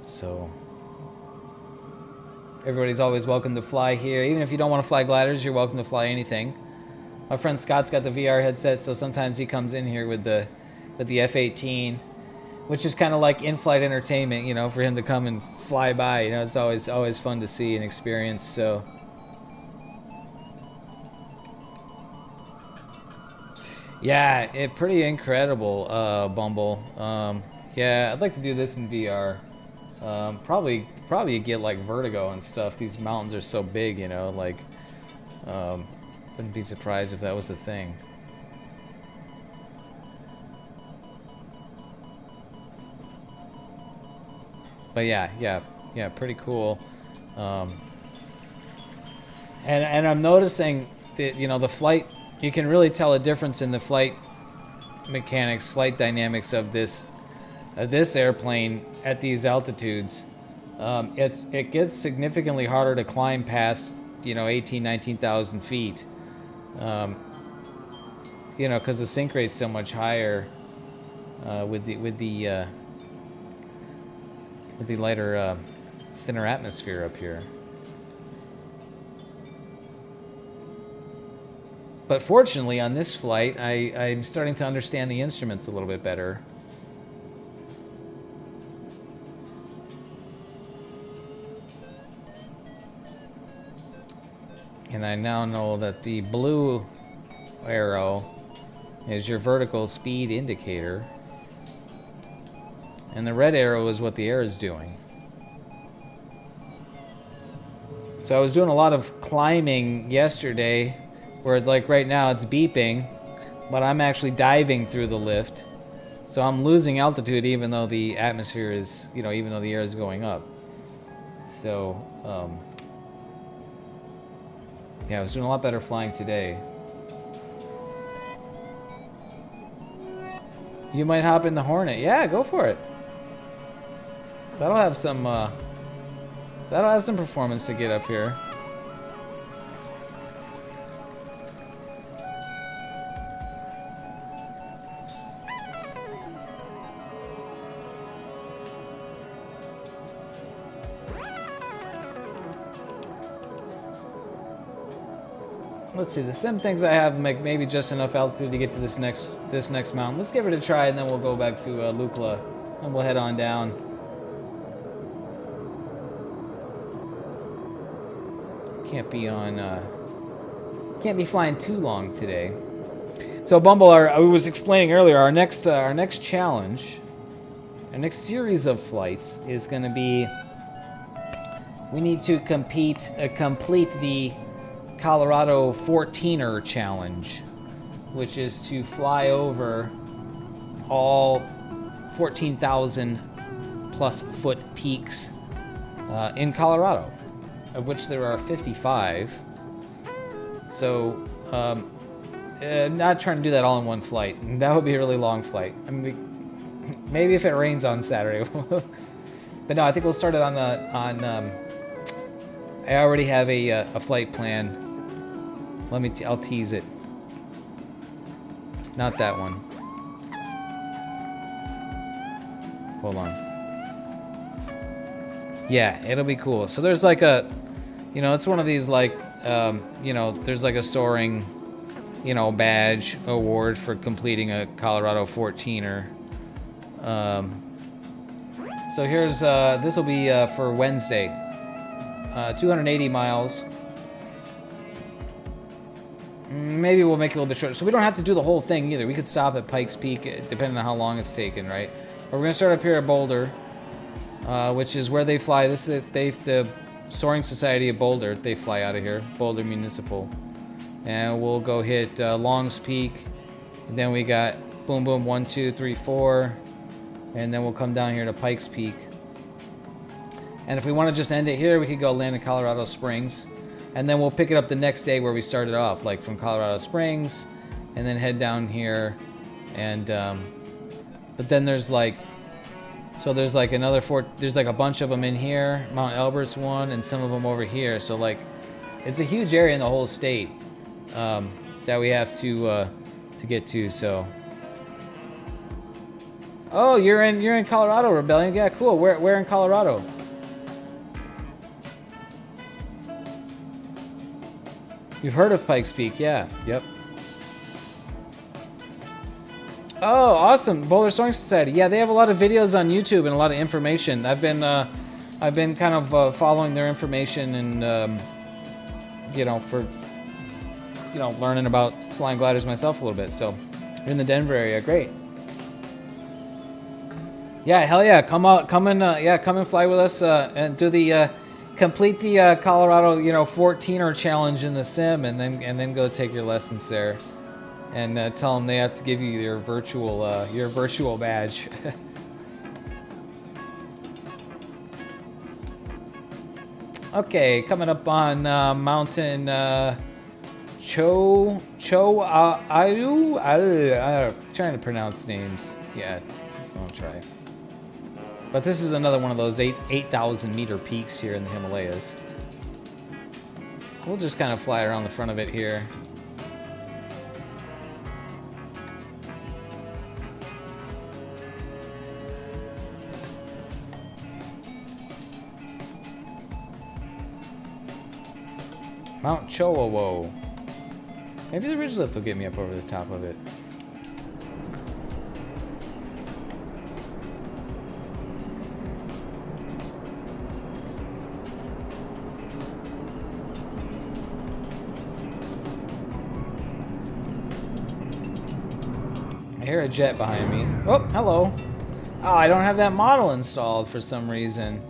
So everybody's always welcome to fly here. Even if you don't want to fly gliders, you're welcome to fly anything. My friend Scott's got the VR headset, so sometimes he comes in here with the F-18, which is kind of like in-flight entertainment, you know, for him to come and fly by. You know, it's always fun to see and experience. So, yeah, pretty incredible, Bumble. Yeah, I'd like to do this in VR. Probably get like vertigo and stuff. These mountains are so big, you know. Like, wouldn't be surprised if that was a thing. But yeah, pretty cool. And I'm noticing that, you know, the flight, you can really tell a difference in the flight mechanics, flight dynamics of this airplane at these altitudes. It gets significantly harder to climb past, you know, 19,000 feet. You know, because the sink rate's so much higher with the lighter, thinner atmosphere up here. But fortunately, on this flight, I'm starting to understand the instruments a little bit better. And I now know that the blue arrow is your vertical speed indicator. And the red arrow is what the air is doing. So I was doing a lot of climbing yesterday, where like right now it's beeping, but I'm actually diving through the lift. So I'm losing altitude even though the atmosphere is, even though the air is going up. So, yeah, I was doing a lot better flying today. You might hop in the Hornet. Yeah, go for it. That'll have some performance to get up here. Let's see, the sim thinks I have maybe just enough altitude to get to this next mountain. Let's give it a try, and then we'll go back to Lukla, and we'll head on down. Can't be flying too long today. So Bumble, I was explaining earlier, our next challenge, our next series of flights is going to be, we need to complete the Colorado 14er challenge, which is to fly over all 14,000 plus foot peaks in Colorado, of which there are 55. So, not trying to do that all in one flight. That would be a really long flight. I mean, maybe if it rains on Saturday. But no, I think we'll start it I already have a flight plan. I'll tease it. Not that one. Hold on. Yeah, it'll be cool. So there's like it's one of these like, there's like a soaring, badge award for completing a Colorado 14er. So here's, this will be for Wednesday. 280 miles. Maybe we'll make it a little bit shorter. So we don't have to do the whole thing either. We could stop at Pikes Peak, depending on how long it's taken, right? But we're going to start up here at Boulder, which is where they fly. This is the Soaring Society of Boulder. They fly out of here, Boulder Municipal. And we'll go hit Longs Peak. And then we got boom, boom, 1, 2, 3, 4. And then we'll come down here to Pikes Peak. And if we want to just end it here, we could go land in Colorado Springs. And then we'll pick it up the next day where we started off, like from Colorado Springs, and then head down here. And, but then there's like another there's like a bunch of them in here. Mount Elbert's one, and some of them over here. So like, it's a huge area in the whole state that we have to get to. So, oh, you're in Colorado, Rebellion. Yeah, cool. Where in Colorado? You've heard of Pikes Peak, yeah. Yep. Oh, awesome. Boulder Soaring Society. Yeah, they have a lot of videos on YouTube and a lot of information. I've been kind of following their information and learning about flying gliders myself a little bit. So, you're in the Denver area. Great. Yeah, hell yeah. Come and fly with us and do the complete the Colorado, 14er challenge in the sim, and then go take your lessons there, and tell them they have to give you your virtual badge. Okay, coming up on Mountain Ayu. Trying to pronounce names. Yeah, I'll try. But this is another one of those 8,000 meter peaks here in the Himalayas. We'll just kind of fly around the front of it here. Mount Chowawo. Maybe the ridge lift will get me up over the top of it. I hear a jet behind me. Oh, hello. Oh, I don't have that model installed for some reason.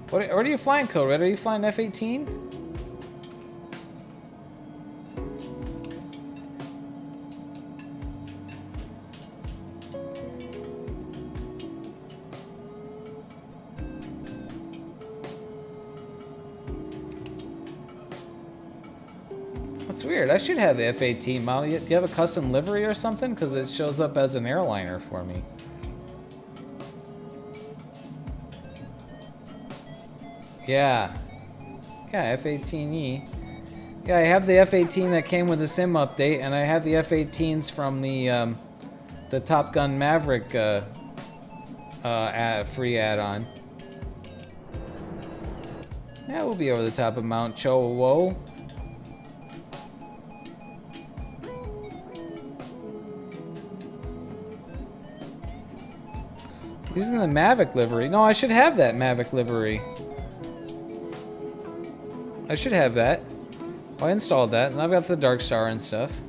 What are you flying, Code Red? Are you flying F-18? It's weird. I should have the F-18 model. Do you have a custom livery or something? Because it shows up as an airliner for me. Yeah. Yeah, F-18E. Yeah, I have the F-18 that came with the sim update, and I have the F-18s from the Top Gun Maverick free add-on. Yeah, we'll be over the top of Mount Chowo. Using the Mavic livery. No, I should have that Mavic livery. I should have that. Oh, I installed that, and I've got the Dark Star and stuff.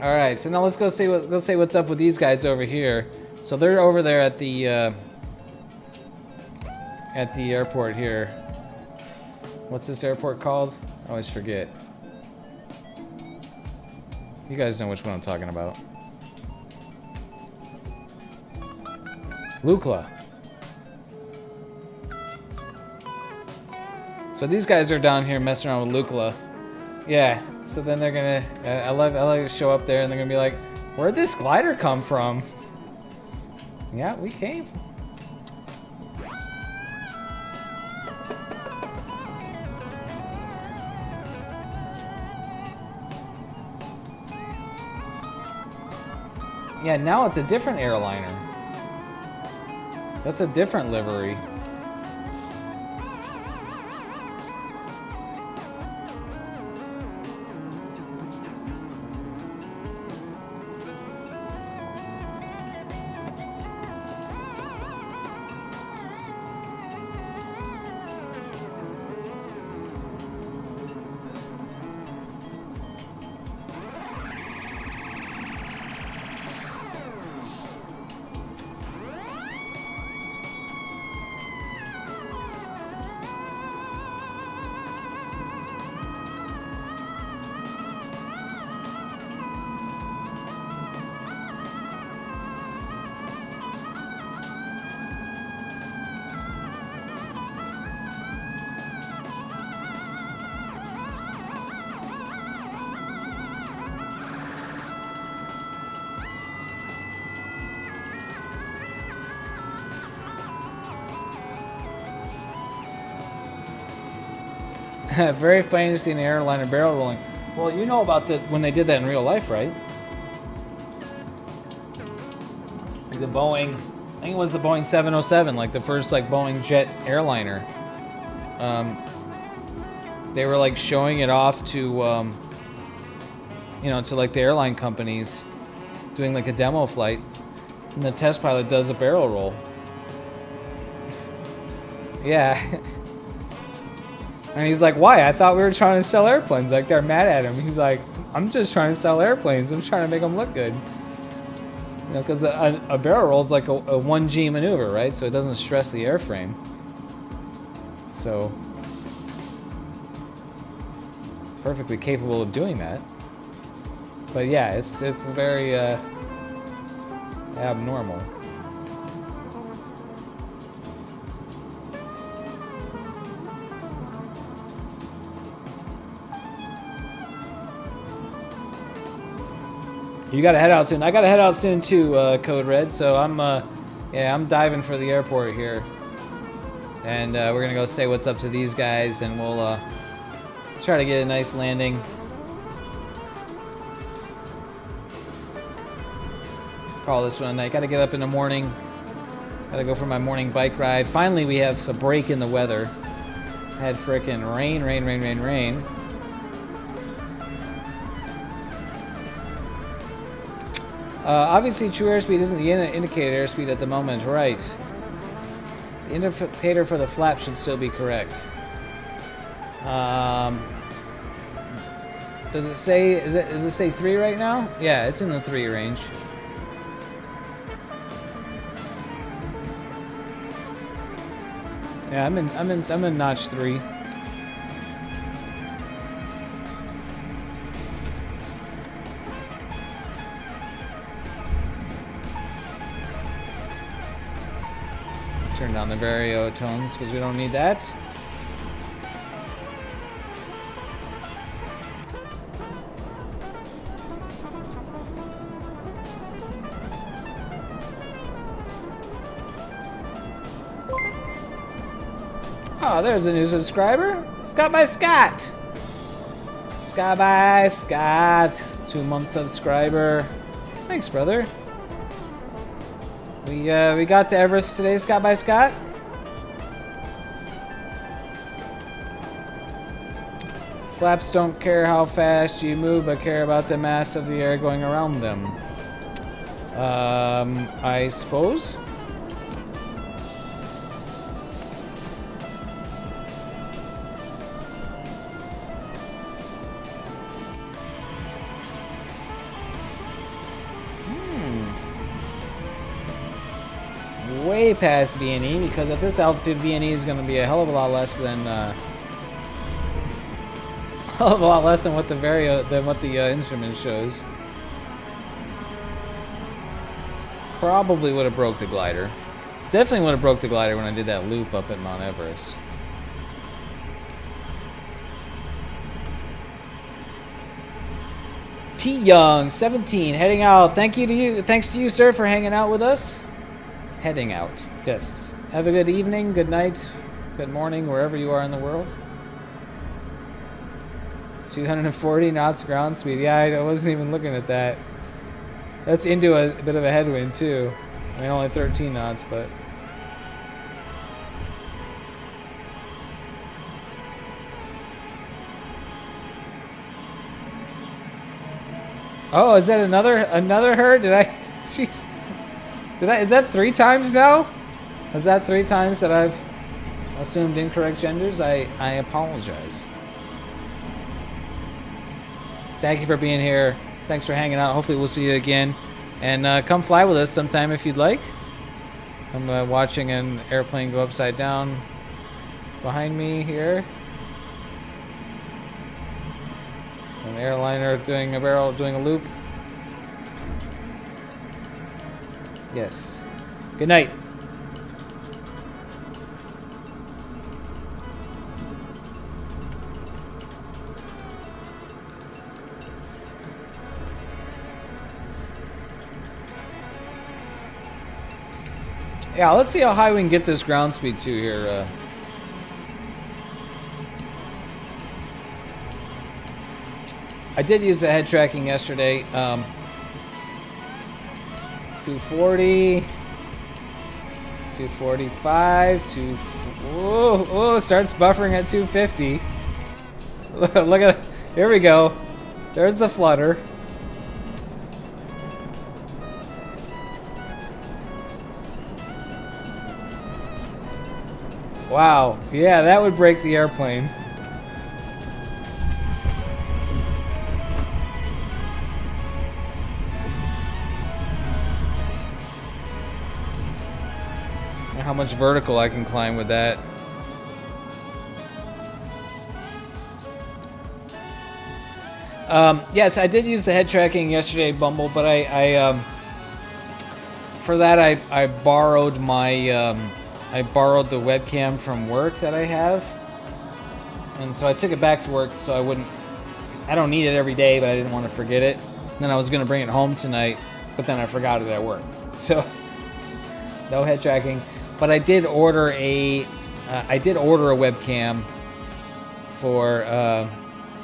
All right, so now let's go see what's up with these guys over here. So they're over there at the airport here. What's this airport called? I always forget. You guys know which one I'm talking about. Lukla. So these guys are down here messing around with Lukla. Yeah. So then they're gonna. I like to show up there and they're gonna be like, "Where'd this glider come from?" Yeah, we came. Yeah, now it's a different airliner. That's a different livery. Very funny to see an airliner barrel rolling. Well, you know about when they did that in real life, right? Like the Boeing, I think it was the Boeing 707, like the first like Boeing jet airliner. They were like showing it off to, you know, to like the airline companies, doing like a demo flight, and the test pilot does a barrel roll. Yeah. And he's like, why? I thought we were trying to sell airplanes. Like, they're mad at him. He's like, I'm just trying to sell airplanes. I'm trying to make them look good. You know, because a barrel roll is like a 1G maneuver, right? So it doesn't stress the airframe. So, perfectly capable of doing that. But yeah, it's very abnormal. You gotta head out soon. I gotta head out soon too, Code Red. So I'm diving for the airport here, and we're gonna go say what's up to these guys, and we'll try to get a nice landing. Call this one a night. Gotta get up in the morning. Gotta go for my morning bike ride. Finally, we have a break in the weather. Had frickin' rain. Obviously, true airspeed isn't the indicated airspeed at the moment, right? The indicator for the flap should still be correct. Does it say? Does it say 3 right now? Yeah, it's in the 3 range. Yeah, I'm in notch 3. Turn down the vario tones because we don't need that. Oh, there's a new subscriber. Scott by Scott. Scott by Scott. 2-month subscriber. Thanks, brother. We got to Everest today, Scott by Scott. Flaps don't care how fast you move, but care about the mass of the air going around them. I suppose. Way past VNE, because at this altitude, VNE is going to be a hell of a lot less than what the instrument shows. Probably would have broke the glider. Definitely would have broke the glider when I did that loop up at Mount Everest. T Young 17 heading out. Thanks to you, sir, for hanging out with us. Heading out. Yes. Have a good evening, good night, good morning, wherever you are in the world. 240 knots ground speed. Yeah, I wasn't even looking at that. That's into a bit of a headwind, too. I mean, only 13 knots, but... Oh, is that another herd? Did I... Jeez. Is that 3 times now? Is that 3 times that I've assumed incorrect genders? I apologize. Thank you for being here. Thanks for hanging out. Hopefully we'll see you again. And come fly with us sometime if you'd like. I'm watching an airplane go upside down behind me here. An airliner doing a loop. Yes. Good night. Yeah, let's see how high we can get this ground speed to here. I did use the head tracking yesterday. 240, 245, oh, starts buffering at 250. Look at, here we go. There's the flutter. Wow, yeah, that would break the airplane. How much vertical I can climb with that. Yes, I did use the head tracking yesterday, Bumble, but for that I borrowed my I borrowed the webcam from work that I have, and so I took it back to work so I don't need it every day, but I didn't want to forget it. And then I was going to bring it home tonight, but then I forgot it at work. So no head tracking. But I did order a webcam for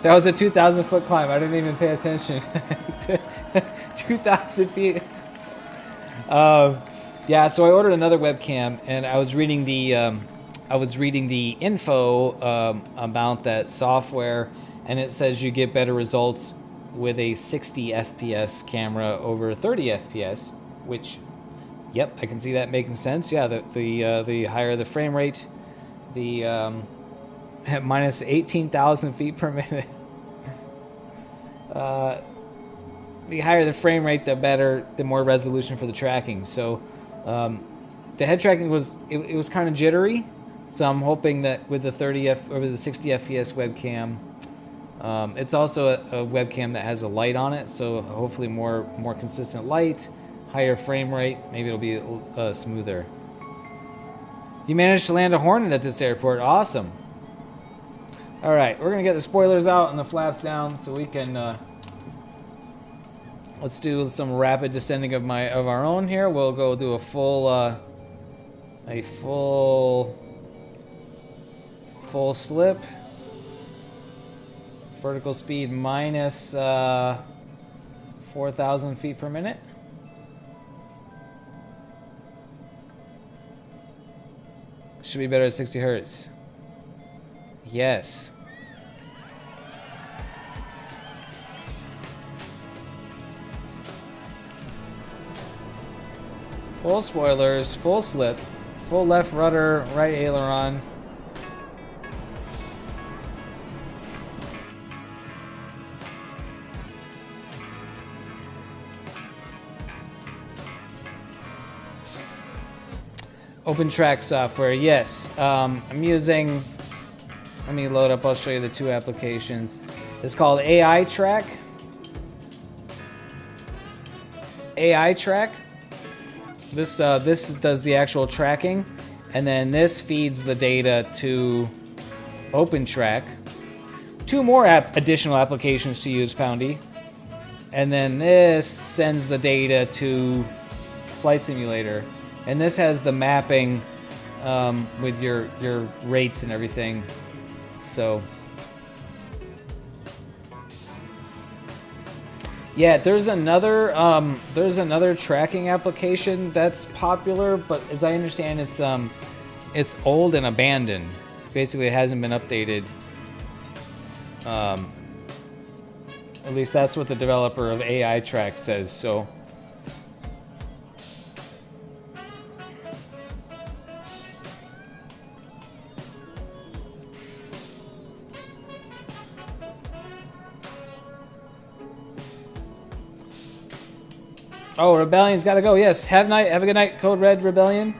that was a 2,000 foot climb. I didn't even pay attention. 2,000 feet. Yeah, so I ordered another webcam, and I was reading the info about that software, and it says you get better results with a 60 FPS camera over 30 FPS, which. Yep, I can see that making sense. Yeah, the higher the frame rate, the minus 18,000 feet per minute. The higher the frame rate, the better, the more resolution for the tracking. So the head tracking was kind of jittery. So I'm hoping that with the 60 FPS webcam, it's also a webcam that has a light on it. So hopefully more consistent light. Higher frame rate, maybe it'll be smoother. You managed to land a Hornet at this airport. Awesome. All right, we're gonna get the spoilers out and the flaps down so we can. Let's do some rapid descending of our own here. We'll go do a full Full slip. Vertical speed minus 4,000 feet per minute. Should be better at 60 hertz. Yes. Full spoilers, full slip, full left rudder, right aileron. Open track software, yes. I'm using, let me load up, I'll show you the two applications. It's called AI Track. AI Track. This does the actual tracking, and then this feeds the data to OpenTrack. Two more additional applications to use, Poundy. And then this sends the data to Flight Simulator. And this has the mapping with your rates and everything. So yeah, there's another tracking application that's popular, but as I understand, it's old and abandoned. Basically, it hasn't been updated. At least that's what the developer of AI Track says. So. Oh, Rebellion's got to go. Yes, have a good night, Code Red Rebellion.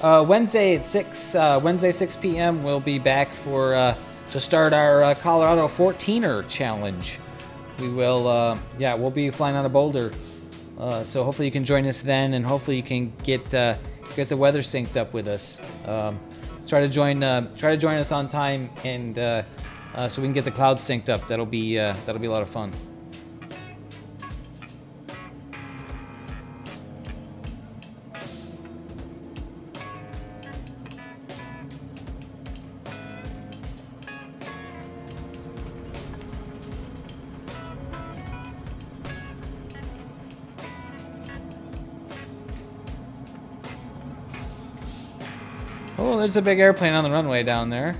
Wednesday at 6 p.m. We'll be back to start our Colorado 14er challenge. We will, we'll be flying out of Boulder. So hopefully you can join us then, and hopefully you can get the weather synced up with us. Try to join us on time, and so we can get the clouds synced up. That'll be a lot of fun. Oh, there's a big airplane on the runway down there.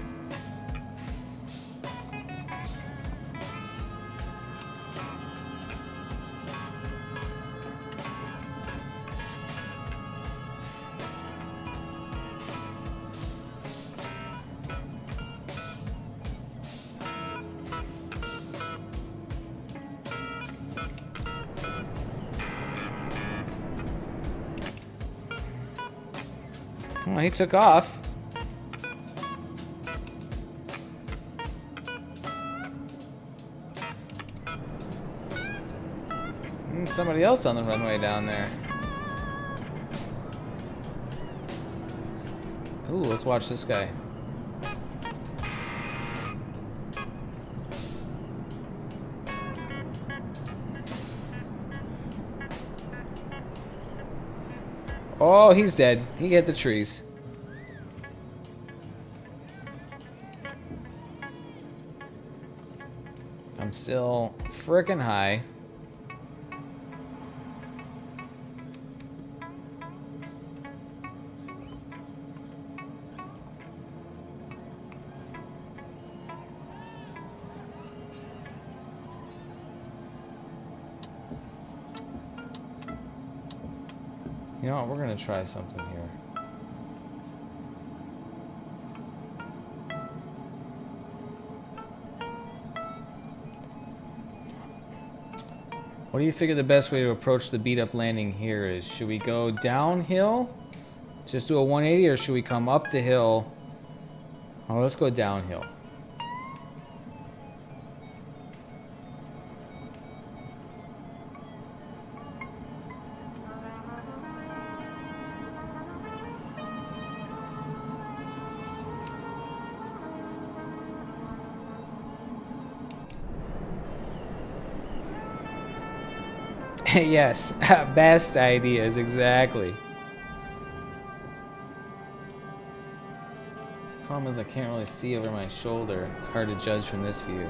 Well, he took off. Somebody else on the runway down there. Ooh, let's watch this guy. Oh, he's dead. He hit the trees. I'm still frickin' high. You know what, we're gonna try something here. What do you figure the best way to approach the beat up landing here is? Should we go downhill? Just do a 180, or should we come up the hill? Oh, let's go downhill. Yes, best ideas, exactly. Problem is I can't really see over my shoulder. It's hard to judge from this view.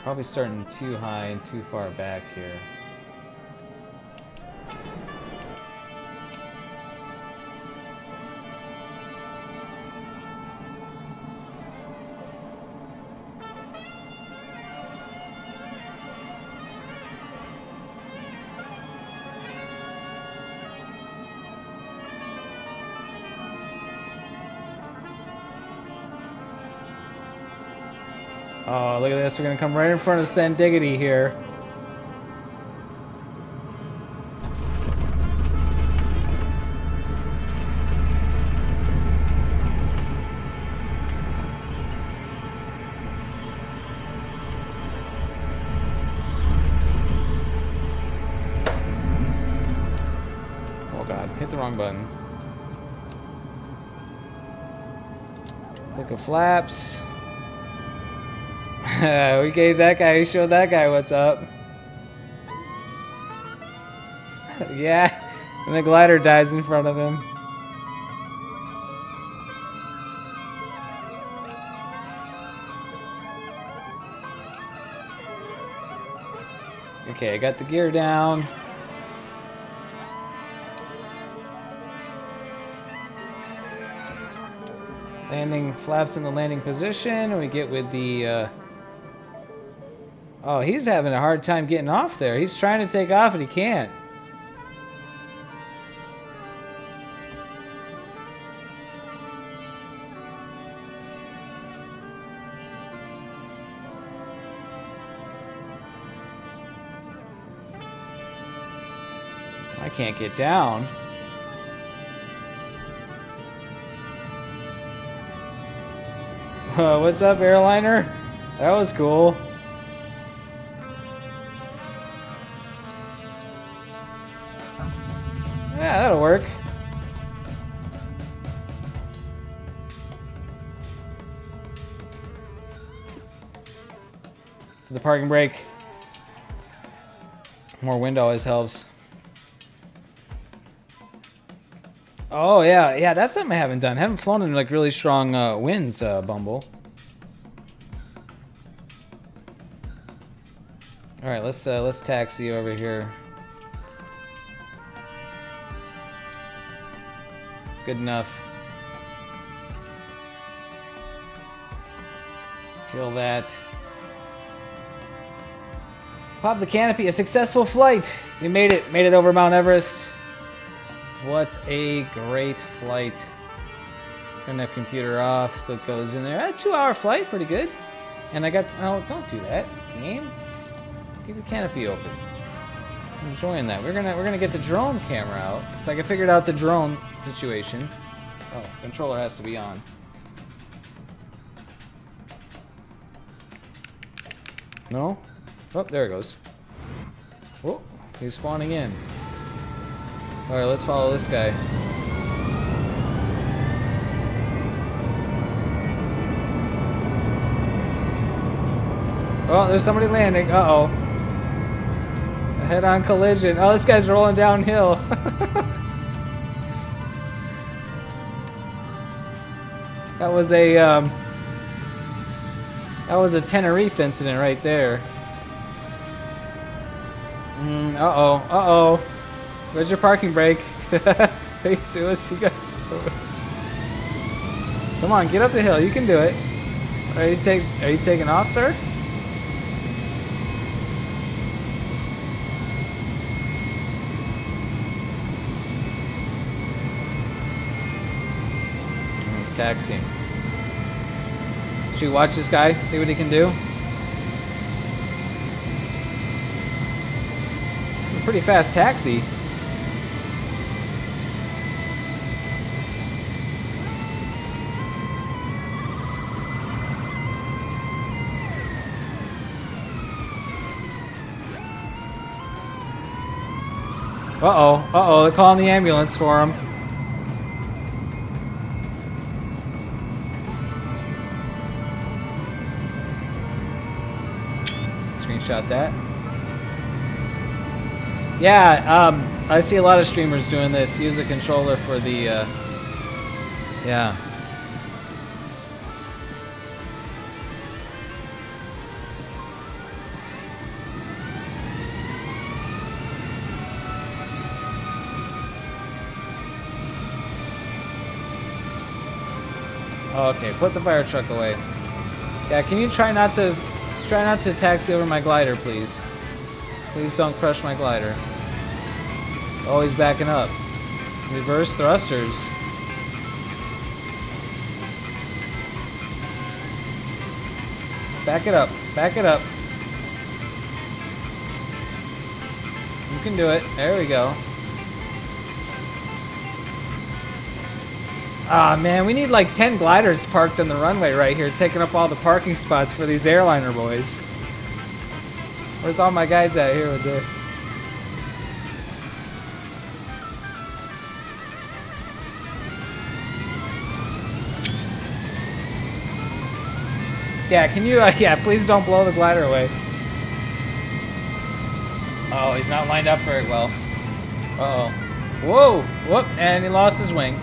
Probably starting too high and too far back here. Oh, look at this. We're going to come right in front of Sandiggity here. Oh, God. Hit the wrong button. Click of flaps. We gave that guy, we showed that guy what's up. Yeah, and the glider dies in front of him. Okay, I got the gear down. Landing flaps in the landing position. We get with the oh, he's having a hard time getting off there. He's trying to take off and he can't. I can't get down. What's up, airliner? That was cool. Yeah, that'll work. To the parking brake. More wind always helps. Oh yeah, that's something I haven't done. I haven't flown in like really strong winds, Bumble. All right, let's taxi over here. Good enough. Kill that. Pop the canopy. A successful flight. We made it. Made it over Mount Everest. What a great flight. Turn that computer off so it goes in there. A 2-hour flight, pretty good. And I got, oh, don't do that, game. Keep the canopy open. I'm enjoying that. We're gonna get the drone camera out. It's like I figured out the drone situation. Oh, controller has to be on. No? Oh, there it goes. Oh, he's spawning in. Alright, let's follow this guy. Oh, there's somebody landing. Uh-oh. A head-on collision. Oh, this guy's rolling downhill. That was a Tenerife incident right there. Uh-oh. Uh-oh. Where's your parking brake? What's he got? Come on, get up the hill. You can do it. Are you taking off, sir? He's taxiing. Should we watch this guy? See what he can do? A pretty fast taxi. Uh-oh, uh-oh, they're calling the ambulance for him. Screenshot that. Yeah, I see a lot of streamers doing this. Use a controller for the, yeah. Okay, put the fire truck away. Yeah, can you try not to taxi over my glider, please? Please don't crush my glider. Oh, he's backing up. Reverse thrusters. Back it up. Back it up. You can do it. There we go. Ah, man, we need like 10 gliders parked on the runway right here, taking up all the parking spots for these airliner boys. Where's all my guys at here with this? Yeah, can you, yeah, please don't blow the glider away. Oh, he's not lined up very well. Uh-oh. Whoa, whoop, and he lost his wing.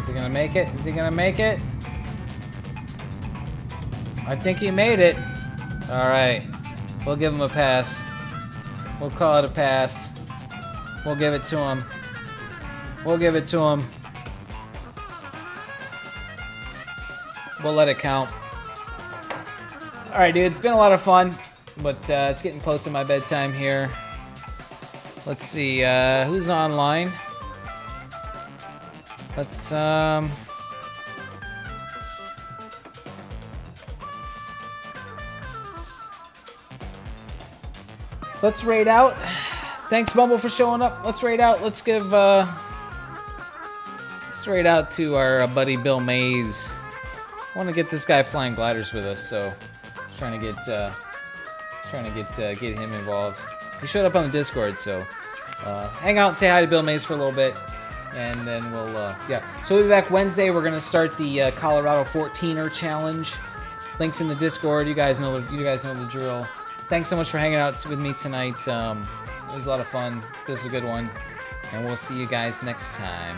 Is he gonna make it? Is he gonna make it? I think he made it. All right, we'll give him a pass. We'll call it a pass. We'll give it to him. We'll give it to him. We'll let it count. All right, dude, it's been a lot of fun, but it's getting close to my bedtime here. Let's see, who's online? Let's raid out. Thanks, Bumble, for showing up. Let's raid out. Let's give let's raid out to our buddy Bill Mays. I want to get this guy flying gliders with us, so trying to get him involved. He showed up on the Discord, so hang out and say hi to Bill Mays for a little bit, and then we'll yeah. So we'll be back Wednesday. We're gonna start the Colorado 14er challenge. Links in the Discord. You guys know the drill. Thanks so much for hanging out with me tonight. It was a lot of fun. This was a good one. And we'll see you guys next time.